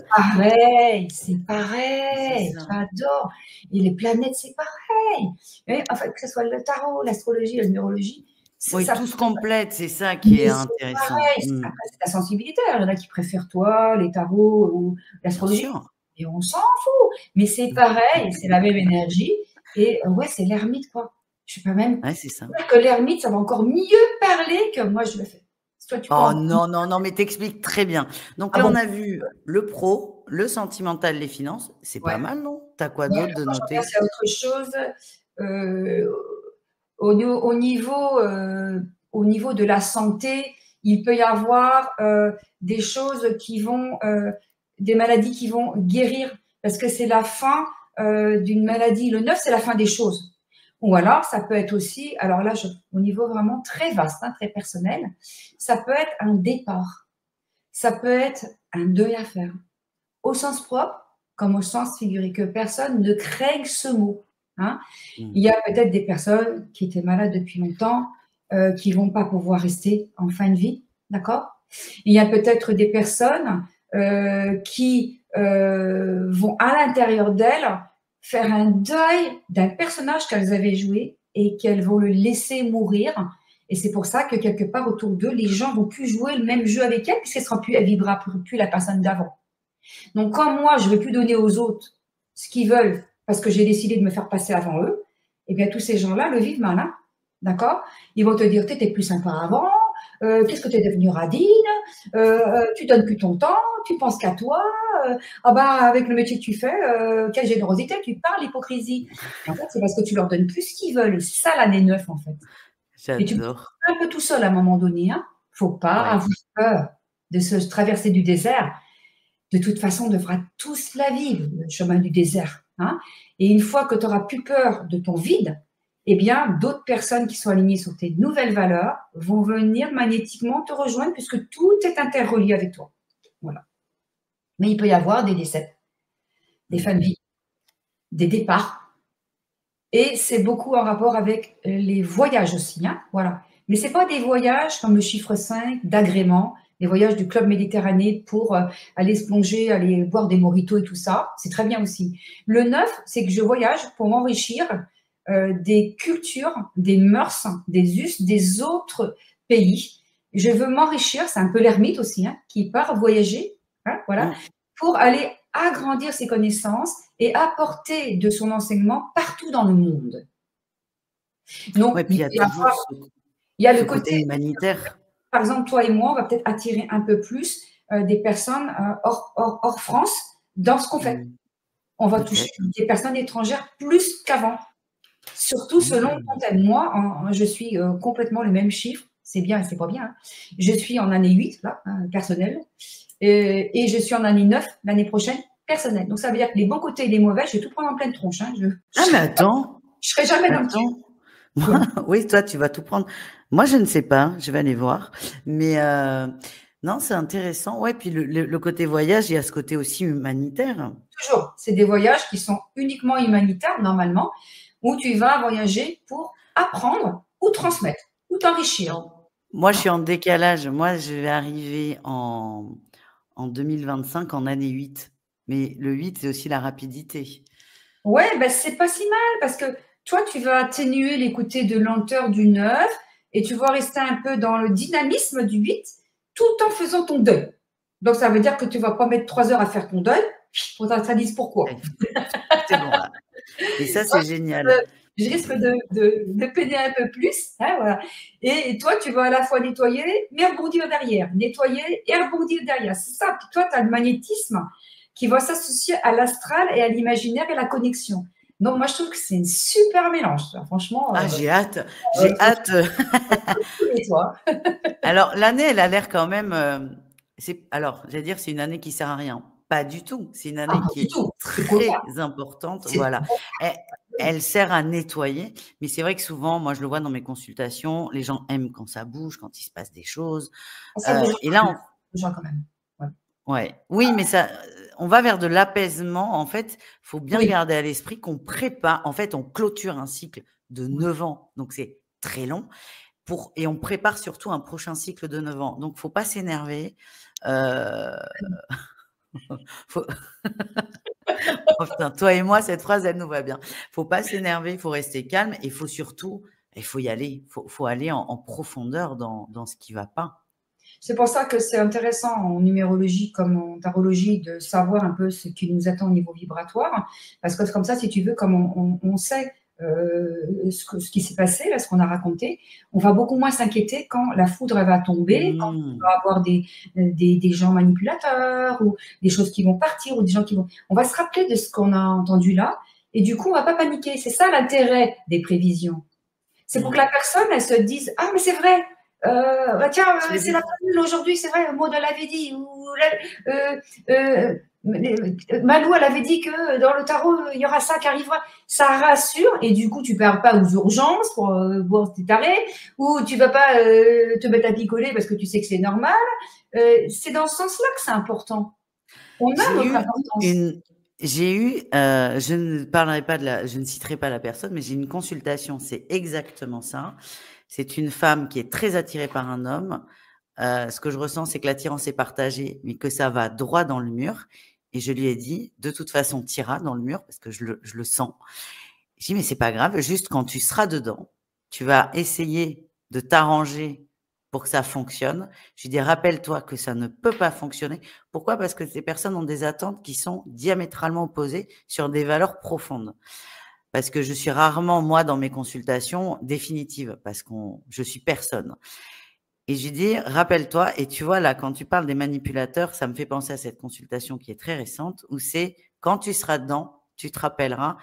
Speaker 1: C'est pareil. J'adore. Et les planètes, c'est pareil. Et, enfin, que ce soit le tarot, l'astrologie, la numérologie.
Speaker 2: Oui, tout se complète, c'est ça qui est intéressant.
Speaker 1: Après, c'est ta sensibilité. Il y en a qui préfèrent toi, les tarots ou l'astrologie. Et on s'en fout. Mais c'est pareil, c'est la même énergie. Et ouais, c'est l'ermite, quoi. Je sais pas même
Speaker 2: c'est ça.
Speaker 1: Que l'ermite, ça va encore mieux parler que moi, je le fais.
Speaker 2: Toi, non, mais t'expliques très bien. Donc là, on a vu le pro, le sentimental, les finances. C'est pas mal, non? T'as quoi d'autre de noter?
Speaker 1: C'est autre chose. au niveau de la santé, il peut y avoir des choses qui vont, des maladies qui vont guérir, parce que c'est la fin d'une maladie. Le 9, c'est la fin des choses. Ou alors, ça peut être aussi, alors là, au niveau vraiment très vaste, hein, très personnel, ça peut être un départ. Ça peut être un deuil à faire, au sens propre comme au sens figuré, que personne ne craigne ce mot. Hein. Il y a peut-être des personnes qui étaient malades depuis longtemps, qui ne vont pas pouvoir rester en fin de vie, d'accord? Il y a peut-être des personnes qui vont à l'intérieur d'elles faire un deuil d'un personnage qu'elles avaient joué et qu'elles vont le laisser mourir. Et c'est pour ça que quelque part autour d'eux, les gens vont plus jouer le même jeu avec elles, puisqu'elle ne vivra plus la personne d'avant. Donc, quand moi, je ne veux plus donner aux autres ce qu'ils veulent parce que j'ai décidé de me faire passer avant eux, eh bien, tous ces gens-là le vivent mal, hein, d'accord? Ils vont te dire, tu étais plus sympa avant, qu'est-ce que tu es devenue radine, tu donnes plus ton temps, tu penses qu'à toi, ah bah, avec le métier que tu fais, quelle générosité, tu parles, hypocrisie. En fait, c'est parce que tu leur donnes plus ce qu'ils veulent. C'est ça l'année 9, en fait. Et tu peux un peu tout seul à un moment donné. Hein. Faut pas avoir peur de se traverser du désert. De toute façon, on devra tous la vivre, le chemin du désert. Hein. Et une fois que tu n'auras plus peur de ton vide, eh bien, d'autres personnes qui sont alignées sur tes nouvelles valeurs vont venir magnétiquement te rejoindre puisque tout est interrelié avec toi. Voilà. Mais il peut y avoir des décès, des fins de vie, des départs. Et c'est beaucoup en rapport avec les voyages aussi. Hein. Voilà. Mais ce n'est pas des voyages comme le chiffre 5 d'agrément, les voyages du Club Méditerranée pour aller se plonger, aller boire des mojitos et tout ça. C'est très bien aussi. Le 9, c'est que je voyage pour m'enrichir des cultures, des mœurs, des us, des autres pays. Je veux m'enrichir, c'est un peu l'ermite aussi, hein, qui part voyager, hein, voilà, pour aller agrandir ses connaissances et apporter de son enseignement partout dans le monde. Donc,
Speaker 2: ouais, puis
Speaker 1: il y a le côté
Speaker 2: humanitaire.
Speaker 1: Par exemple, toi et moi, on va peut-être attirer un peu plus des personnes hors France dans ce qu'on fait. On va toucher des personnes étrangères plus qu'avant. Surtout selon ton thème. Moi, je suis complètement le même chiffre. C'est bien et c'est pas bien. Hein. Je suis en année 8, là, personnel. Et je suis en année 9, l'année prochaine, personnel. Donc, ça veut dire que les bons côtés et les mauvais, je vais tout prendre en pleine tronche. Hein.
Speaker 2: Mais attends.
Speaker 1: Je serai jamais dans le truc.
Speaker 2: Oui, toi, tu vas tout prendre. Moi, je ne sais pas. Je vais aller voir. Mais non, c'est intéressant. Ouais, puis le côté voyage, il y a ce côté aussi humanitaire.
Speaker 1: Toujours. C'est des voyages qui sont uniquement humanitaires, normalement, où tu vas voyager pour apprendre ou transmettre ou t'enrichir.
Speaker 2: Moi, je suis en décalage. Moi, je vais arriver en 2025 en année 8. Mais le 8, c'est aussi la rapidité.
Speaker 1: Ouais, ben c'est pas si mal parce que toi, tu vas atténuer les côtés de lenteur du 9 et tu vas rester un peu dans le dynamisme du 8 tout en faisant ton deuil. Donc, ça veut dire que tu ne vas pas mettre 3 heures à faire ton deuil. Pour que ça dise pourquoi.
Speaker 2: C'est bon. Là. Et ça, c'est génial.
Speaker 1: Je risque de peiner un peu plus. Hein, voilà. Et toi, tu vas à la fois nettoyer, mais rebondir derrière. Nettoyer et rebondir derrière. C'est ça. Puis toi, tu as le magnétisme qui va s'associer à l'astral et à l'imaginaire et la connexion. Donc, moi, je trouve que c'est un super mélange. Franchement.
Speaker 2: J'ai hâte. J'ai hâte.
Speaker 1: Et toi
Speaker 2: Alors, l'année, elle a l'air quand même. Alors, j'allais dire, c'est une année qui ne sert à rien. Pas du tout. C'est une année qui est très importante. Voilà. Elle sert à nettoyer. Mais c'est vrai que souvent, moi, je le vois dans mes consultations, les gens aiment quand ça bouge, quand il se passe des choses. Et là,
Speaker 1: quand même.
Speaker 2: Ouais. Oui, mais ça, on va vers de l'apaisement. En fait, il faut bien garder à l'esprit qu'on prépare. En fait, on clôture un cycle de 9 ans. Donc, c'est très long. Et on prépare surtout un prochain cycle de 9 ans. Donc, il ne faut pas s'énerver. Oh, putain, toi et moi, cette phrase, elle nous va bien. Il ne faut pas s'énerver, il faut rester calme. Et il faut surtout, il faut y aller. Il faut aller en profondeur dans ce qui ne va pas.
Speaker 1: C'est pour ça que c'est intéressant en numérologie comme en tarologie de savoir un peu ce qui nous attend au niveau vibratoire. Parce que comme ça, si tu veux, comme on sait ce qui s'est passé, là, ce qu'on a raconté, on va beaucoup moins s'inquiéter quand la foudre va tomber, quand on va avoir des gens manipulateurs ou des choses qui vont partir ou des gens qui vont… On va se rappeler de ce qu'on a entendu là et du coup, on ne va pas paniquer. C'est ça l'intérêt des prévisions. C'est pour que la personne, elle se dise: «Ah mais c'est vrai, bah tiens, c'est la formule aujourd'hui, c'est vrai, Maud elle avait dit ou Malou elle avait dit que dans le tarot, il y aura ça qui arrivera». Ça rassure et du coup, tu pars pas aux urgences pour voir si tu es taré ou tu vas pas te mettre à picoler parce que tu sais que c'est normal. C'est dans ce sens-là que c'est important. On a
Speaker 2: J'ai
Speaker 1: notre
Speaker 2: eu
Speaker 1: importance.
Speaker 2: une je ne citerai pas la personne, mais j'ai une consultation, c'est exactement ça. C'est une femme qui est très attirée par un homme. Ce que je ressens, c'est que l'attirance est partagée, mais que ça va droit dans le mur. Et je lui ai dit: «De toute façon, tu iras dans le mur», parce que je le sens. Je dis: «Mais c'est pas grave, juste quand tu seras dedans, tu vas essayer de t'arranger pour que ça fonctionne». Je lui dis: «Rappelle-toi que ça ne peut pas fonctionner». Pourquoi? Parce que ces personnes ont des attentes qui sont diamétralement opposées sur des valeurs profondes. Parce que je suis rarement, moi, dans mes consultations, définitive, parce je suis personne. Et je lui dis: «Rappelle-toi», et tu vois, là, quand tu parles des manipulateurs, ça me fait penser à cette consultation qui est très récente, où c'est quand tu seras dedans, tu te rappelleras.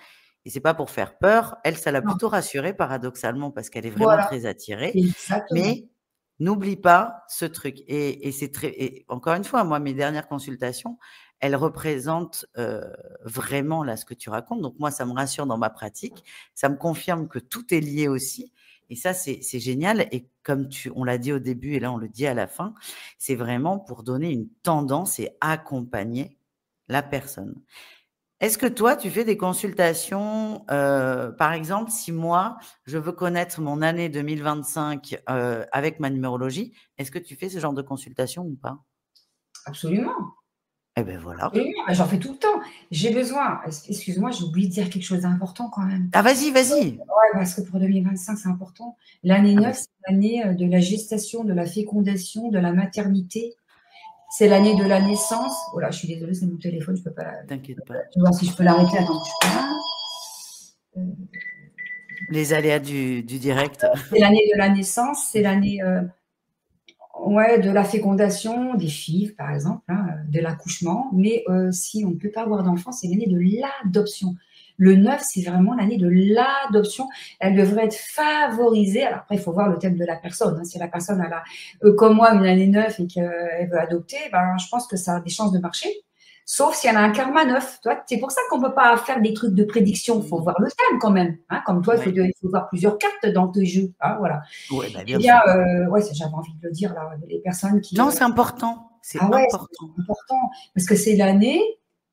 Speaker 2: Et c'est pas pour faire peur. Elle, ça l'a
Speaker 1: Non,
Speaker 2: plutôt rassurée, paradoxalement, parce qu'elle est vraiment
Speaker 1: voilà,
Speaker 2: très attirée.
Speaker 1: exactement.
Speaker 2: Mais n'oublie pas ce truc. Et c'est très. Et encore une fois, moi, mes dernières consultations, elles représentent vraiment là ce que tu racontes. Donc moi, ça me rassure dans ma pratique. Ça me confirme que tout est lié aussi. Et ça, c'est génial. Et comme on l'a dit au début, et là, on le dit à la fin, c'est vraiment pour donner une tendance et accompagner la personne. Est-ce que toi, tu fais des consultations, par exemple, si moi, je veux connaître mon année 2025 avec ma numérologie, est-ce que tu fais ce genre de consultation ou pas?
Speaker 1: Absolument.
Speaker 2: Eh ben voilà.
Speaker 1: Absolument, bah, j'en fais tout le temps. J'ai besoin excuse-moi, j'ai oublié de dire quelque chose d'important quand même.
Speaker 2: Ah vas-y, vas-y.
Speaker 1: Ouais, parce que pour 2025, c'est important. L'année
Speaker 2: Ah
Speaker 1: 9,
Speaker 2: bah,
Speaker 1: c'est l'année, de la gestation, de la fécondation, de la maternité. C'est l'année de la naissance. Oh là, je suis désolée, c'est mon téléphone,
Speaker 2: t'inquiète pas.
Speaker 1: je vais voir si je peux l'arrêter. Attends, bouge pas.
Speaker 2: Les aléas du direct.
Speaker 1: C'est l'année de la naissance, c'est l'année, ouais, de la fécondation des filles, par exemple, hein, de l'accouchement. Mais si on ne peut pas avoir d'enfant, c'est l'année de l'adoption. Le 9, c'est vraiment l'année de l'adoption. Elle devrait être favorisée. Alors après, il faut voir le thème de la personne, hein. Si la personne elle a, comme moi, une année 9 et qu'elle veut adopter, ben, je pense que ça a des chances de marcher. Sauf si elle a un karma 9. Toi, c'est pour ça qu'on ne peut pas faire des trucs de prédiction. Il faut voir le thème quand même, hein. Comme toi,
Speaker 2: Ouais.
Speaker 1: il faut voir plusieurs cartes dans tes jeux, hein, voilà.
Speaker 2: Ouais, bah,
Speaker 1: Eh
Speaker 2: bien
Speaker 1: bien,
Speaker 2: sûr.
Speaker 1: ouais, j'avais envie de le dire là, les personnes qui,
Speaker 2: Non, c'est important. C'est
Speaker 1: ah ouais,
Speaker 2: important.
Speaker 1: c'est important parce que c'est l'année,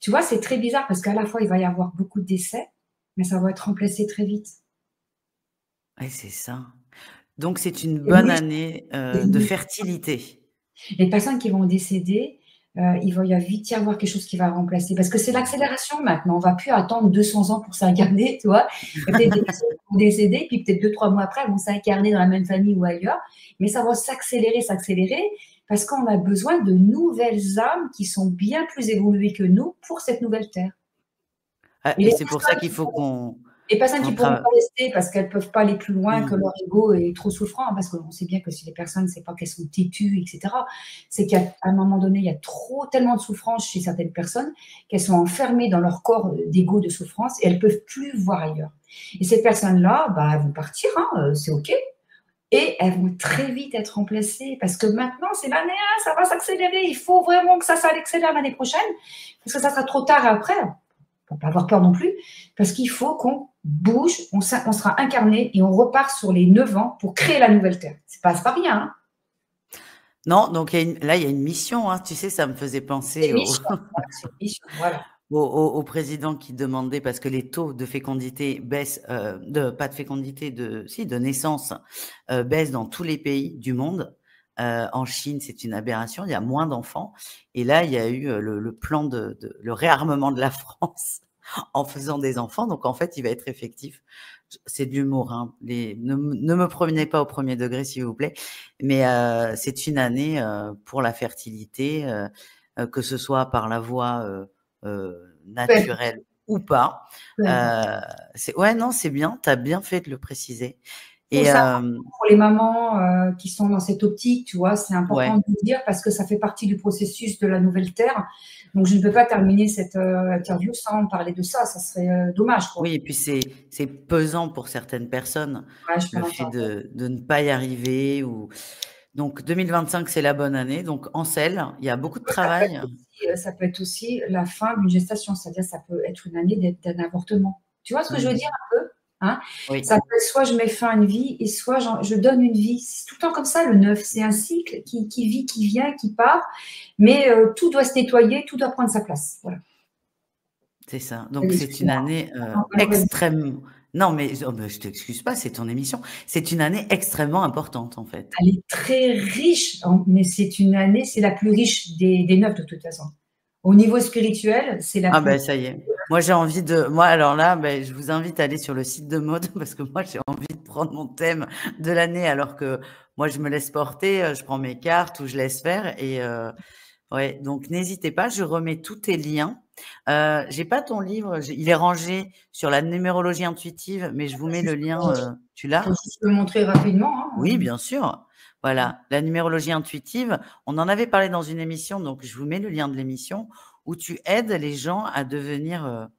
Speaker 1: tu vois, c'est très bizarre parce qu'à la fois, il va y avoir beaucoup de décès, mais ça va être remplacé très vite.
Speaker 2: Ouais, c'est ça. Donc c'est une
Speaker 1: C'est
Speaker 2: bonne
Speaker 1: méchant,
Speaker 2: année,
Speaker 1: c'est
Speaker 2: de
Speaker 1: méchant.
Speaker 2: fertilité.
Speaker 1: Les personnes qui vont décéder, il va y a vite y avoir quelque chose qui va remplacer parce que c'est
Speaker 2: Mmh.
Speaker 1: l'accélération maintenant. On va plus attendre 200 ans pour s'incarner, tu vois? Il y a peut-être des personnes qui vont décéder, puis peut-être 2-3 mois après, elles vont s'incarner dans la même famille ou ailleurs, mais ça va s'accélérer, s'accélérer parce qu'on a besoin de nouvelles âmes qui sont bien plus évoluées que nous pour cette nouvelle terre.
Speaker 2: Ah,
Speaker 1: Et
Speaker 2: et c'est pour ça qu'il faut
Speaker 1: les personnes qui
Speaker 2: qu'on
Speaker 1: ne pourront
Speaker 2: travaille.
Speaker 1: pas rester parce qu'elles ne peuvent pas aller plus loin, que
Speaker 2: Mmh.
Speaker 1: leur ego est trop souffrant, parce qu'on sait bien que si les personnes, c'est pas qu'elles sont têtues, et cetera, c'est qu'à un moment donné, il y a tellement de souffrance chez certaines personnes qu'elles sont enfermées dans leur corps d'ego de souffrance et elles ne peuvent plus voir ailleurs. Et ces personnes-là, bah, elles vont partir, hein, c'est OK, et elles vont très vite être remplacées parce que maintenant, c'est l'année 1, ça va s'accélérer. Il faut vraiment que ça s'accélère l'année prochaine parce que ça sera trop tard après. Faut pas avoir peur non plus, parce qu'il faut qu'on bouge, on sera incarné et on repart sur les 9 ans pour créer la nouvelle terre. C'est pas rien, hein.
Speaker 2: Non, donc il y a une mission, hein. Tu sais, ça me faisait
Speaker 1: C'est
Speaker 2: penser
Speaker 1: une
Speaker 2: au
Speaker 1: mission, voilà, c'est une mission, voilà.
Speaker 2: au président qui demandait, parce que les taux de fécondité baissent, pas de fécondité, de naissance, baissent dans tous les pays du monde. En Chine, c'est une aberration, il y a moins d'enfants. Et là, il y a eu, le plan le réarmement de la France en faisant des enfants. Donc en fait, il va être effectif. C'est de l'humour, hein. Ne me prenez pas au premier degré, s'il vous plaît. Mais c'est une année, pour la fertilité, que ce soit par la voie,
Speaker 1: Peu importe,
Speaker 2: naturelle ou pas.
Speaker 1: peu importe.
Speaker 2: Ouais, non, c'est bien, tu as bien fait de le préciser.
Speaker 1: trouve
Speaker 2: Et
Speaker 1: ça important pour les mamans qui sont dans cette optique, tu vois, c'est important
Speaker 2: ouais.
Speaker 1: de le dire parce que ça fait partie du processus de la nouvelle terre. Donc, je ne peux pas terminer cette interview sans parler de ça. Ça serait dommage, quoi.
Speaker 2: Oui, et puis c'est pesant pour certaines personnes,
Speaker 1: Ouais, je peux
Speaker 2: le fait
Speaker 1: l'entendre.
Speaker 2: de ne pas y arriver ou donc 2025, c'est la bonne année, donc en selle, il y a beaucoup de travail.
Speaker 1: Ça peut être aussi la fin d'une gestation, c'est-à-dire ça peut être une année d'un avortement. Tu vois ce que je veux
Speaker 2: Mmh.
Speaker 1: dire un peu? Hein? Ça
Speaker 2: Oui,
Speaker 1: peut être soit je mets fin à une vie et soit je donne une vie. C'est tout le temps comme ça le 9, c'est un cycle qui vit, qui vient, qui part, mais tout doit se nettoyer, tout doit prendre sa place. Voilà.
Speaker 2: c'est ça. Donc c'est une
Speaker 1: Excuse-moi.
Speaker 2: année,
Speaker 1: Vas-y.
Speaker 2: non mais oh, bah, je t'excuse pas, c'est ton émission. C'est une année extrêmement importante, en fait.
Speaker 1: Elle est très riche, mais c'est une année, c'est la plus riche des 9 de toute façon. Au niveau spirituel, c'est la
Speaker 2: Ah
Speaker 1: plus.
Speaker 2: ben ça y est. Moi alors là, ben, je vous invite à aller sur le site de Maud parce que moi j'ai envie de prendre mon thème de l'année alors que moi je me laisse porter, je prends mes cartes ou je laisse faire et ouais, donc n'hésitez pas, je remets tous tes liens. J'ai pas ton livre, il est rangé sur la numérologie intuitive, mais je vous mets le lien, tu
Speaker 1: Je peux
Speaker 2: l'as?
Speaker 1: juste le montrer rapidement.
Speaker 2: Oui,
Speaker 1: Hein.
Speaker 2: bien sûr. Voilà, la numérologie intuitive, on en avait parlé dans une émission, donc je vous mets le lien de l'émission où tu aides les gens à devenir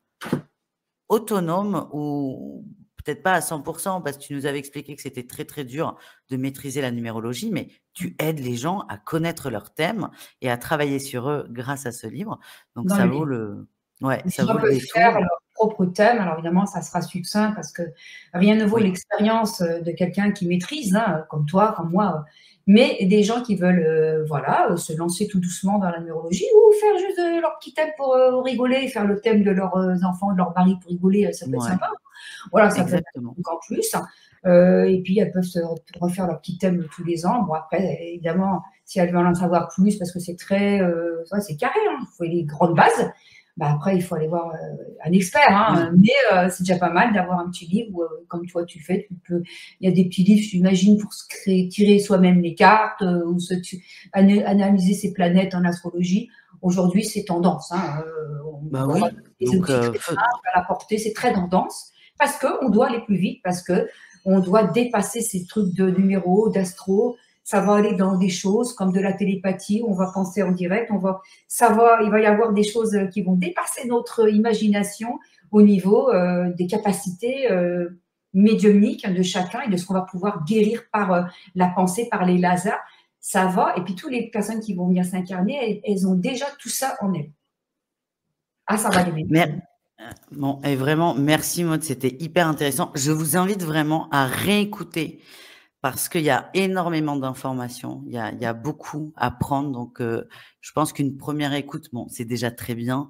Speaker 2: autonomes ou peut-être pas à 100% parce que tu nous avais expliqué que c'était très très dur de maîtriser la numérologie, mais tu aides les gens à connaître leurs thèmes et à travailler sur eux grâce à ce livre. Donc
Speaker 1: Dans le
Speaker 2: ça vaut
Speaker 1: livre.
Speaker 2: ouais,
Speaker 1: Les
Speaker 2: ça
Speaker 1: gens
Speaker 2: vaut le
Speaker 1: peuvent faire
Speaker 2: détour.
Speaker 1: leur propre thème. Alors évidemment, ça sera succinct parce que rien ne vaut
Speaker 2: Oui,
Speaker 1: l'expérience de quelqu'un qui maîtrise, hein, comme toi, comme moi. Mais des gens qui veulent voilà, se lancer tout doucement dans la numérologie ou faire juste leur petit thème pour rigoler, faire le thème de leurs enfants, de leur mari pour rigoler, ça peut être
Speaker 2: ouais,
Speaker 1: sympa. Voilà, ça peut être un
Speaker 2: exactement.
Speaker 1: truc en plus. Et puis, elles peuvent se refaire leur petit thème tous les ans. Bon, après, évidemment, si elles veulent en savoir plus, parce que c'est très, ouais, c'est carré, hein, il faut les grandes bases. Bah, après, il faut aller voir un expert, hein,
Speaker 2: Oui,
Speaker 1: mais c'est déjà pas mal d'avoir un petit livre où, comme toi tu fais. Il y a des petits livres, j'imagine, pour se créer, tirer soi-même les cartes ou analyser ses planètes en astrologie. Aujourd'hui, c'est tendance. Hein,
Speaker 2: bah
Speaker 1: on va
Speaker 2: oui.
Speaker 1: des
Speaker 2: Donc
Speaker 1: outils très simples à la portée, c'est très tendance parce qu'on doit aller plus vite, parce qu'on doit dépasser ces trucs de numéros, d'astro. Ça va aller dans des choses comme de la télépathie, on va penser en direct, il va y avoir des choses qui vont dépasser notre imagination au niveau des capacités médiumniques de chacun et de ce qu'on va pouvoir guérir par la pensée, par les lasers. Ça va, et puis toutes les personnes qui vont venir s'incarner, elles ont déjà tout ça en elles. Ah, ça va les aider.
Speaker 2: mer bon et vraiment merci Maud, c'était hyper intéressant. Je vous invite vraiment à réécouter parce qu'il y a énormément d'informations, il y a beaucoup à prendre donc je pense qu'une première écoute, bon, c'est déjà très bien,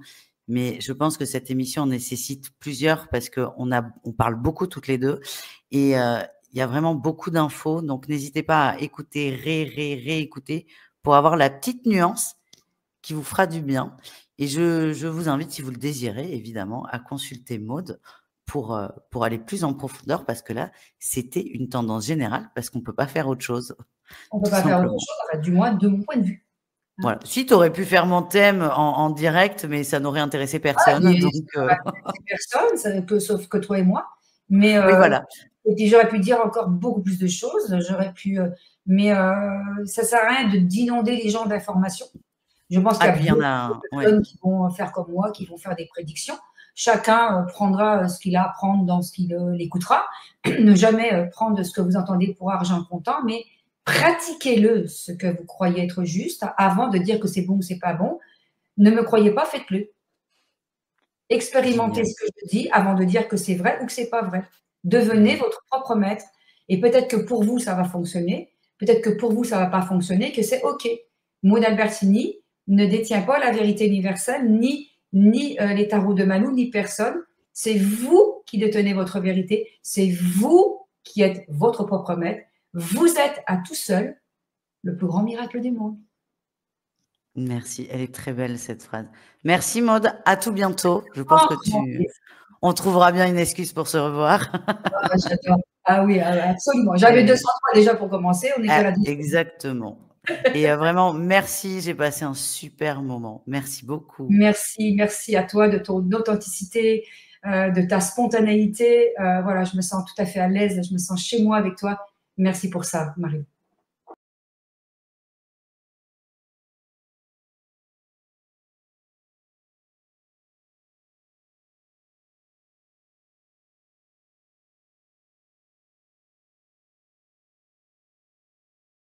Speaker 2: mais je pense que cette émission nécessite plusieurs parce qu'on parle beaucoup toutes les 2 et il y a vraiment beaucoup d'infos donc n'hésitez pas à écouter, réécouter pour avoir la petite nuance qui vous fera du bien et je vous invite, si vous le désirez évidemment, à consulter Maud pour aller plus en profondeur parce que là, c'était une tendance générale parce qu'on peut pas faire autre chose,
Speaker 1: On ne peut
Speaker 2: tout
Speaker 1: pas faire autre
Speaker 2: simplement.
Speaker 1: chose, enfin, du moins de mon point de vue. Hein.
Speaker 2: Voilà. Si tu aurais pu faire mon thème en direct, mais ça n'aurait intéressé
Speaker 1: Ah,
Speaker 2: personne,
Speaker 1: mais
Speaker 2: donc
Speaker 1: ça n'aurait intéressé personne, sauf que toi et moi. Mais
Speaker 2: oui, voilà.
Speaker 1: et puis j'aurais pu dire encore beaucoup plus de choses. J'aurais pu, mais ça sert à rien d'inonder les gens d'informations. Je pense qu'il
Speaker 2: Ah,
Speaker 1: y a
Speaker 2: puis il y en
Speaker 1: beaucoup de
Speaker 2: a ouais,
Speaker 1: personnes qui vont faire comme moi, qui vont faire des prédictions. Chacun prendra ce qu'il a à prendre dans ce qu'il écoutera. Ne jamais prendre ce que vous entendez pour argent comptant, mais pratiquez-le, ce que vous croyez être juste, avant de dire que c'est bon ou c'est pas bon. Ne me croyez pas, faites-le. Expérimentez
Speaker 2: génial.
Speaker 1: ce que je dis avant de dire que c'est vrai ou que c'est pas vrai. Devenez
Speaker 2: Mmh.
Speaker 1: votre propre maître. Et peut-être que pour vous, ça va fonctionner. Peut-être que pour vous, ça va pas fonctionner, que c'est OK. Maud Albertini ne détient pas la vérité universelle, ni les tarots de Malou, ni personne. C'est vous qui détenez votre vérité. C'est vous qui êtes votre propre maître. Vous êtes à tout seul le plus grand miracle du monde.
Speaker 2: Merci, elle est très belle cette phrase. Merci Maud, à tout bientôt. Je pense
Speaker 1: Oh,
Speaker 2: que
Speaker 1: mon
Speaker 2: on trouvera bien une excuse pour se revoir.
Speaker 1: Ah, j'adore. Ah oui, absolument. J'avais
Speaker 2: Et
Speaker 1: 203 déjà pour commencer, on est qu'à
Speaker 2: ah,
Speaker 1: la 10.
Speaker 2: exactement. Et vraiment merci, j'ai passé un super moment. Merci beaucoup.
Speaker 1: Merci, merci à toi de ton authenticité, de ta spontanéité. Voilà, je me sens tout à fait à l'aise, je me sens chez moi avec toi. Merci pour ça, Marie.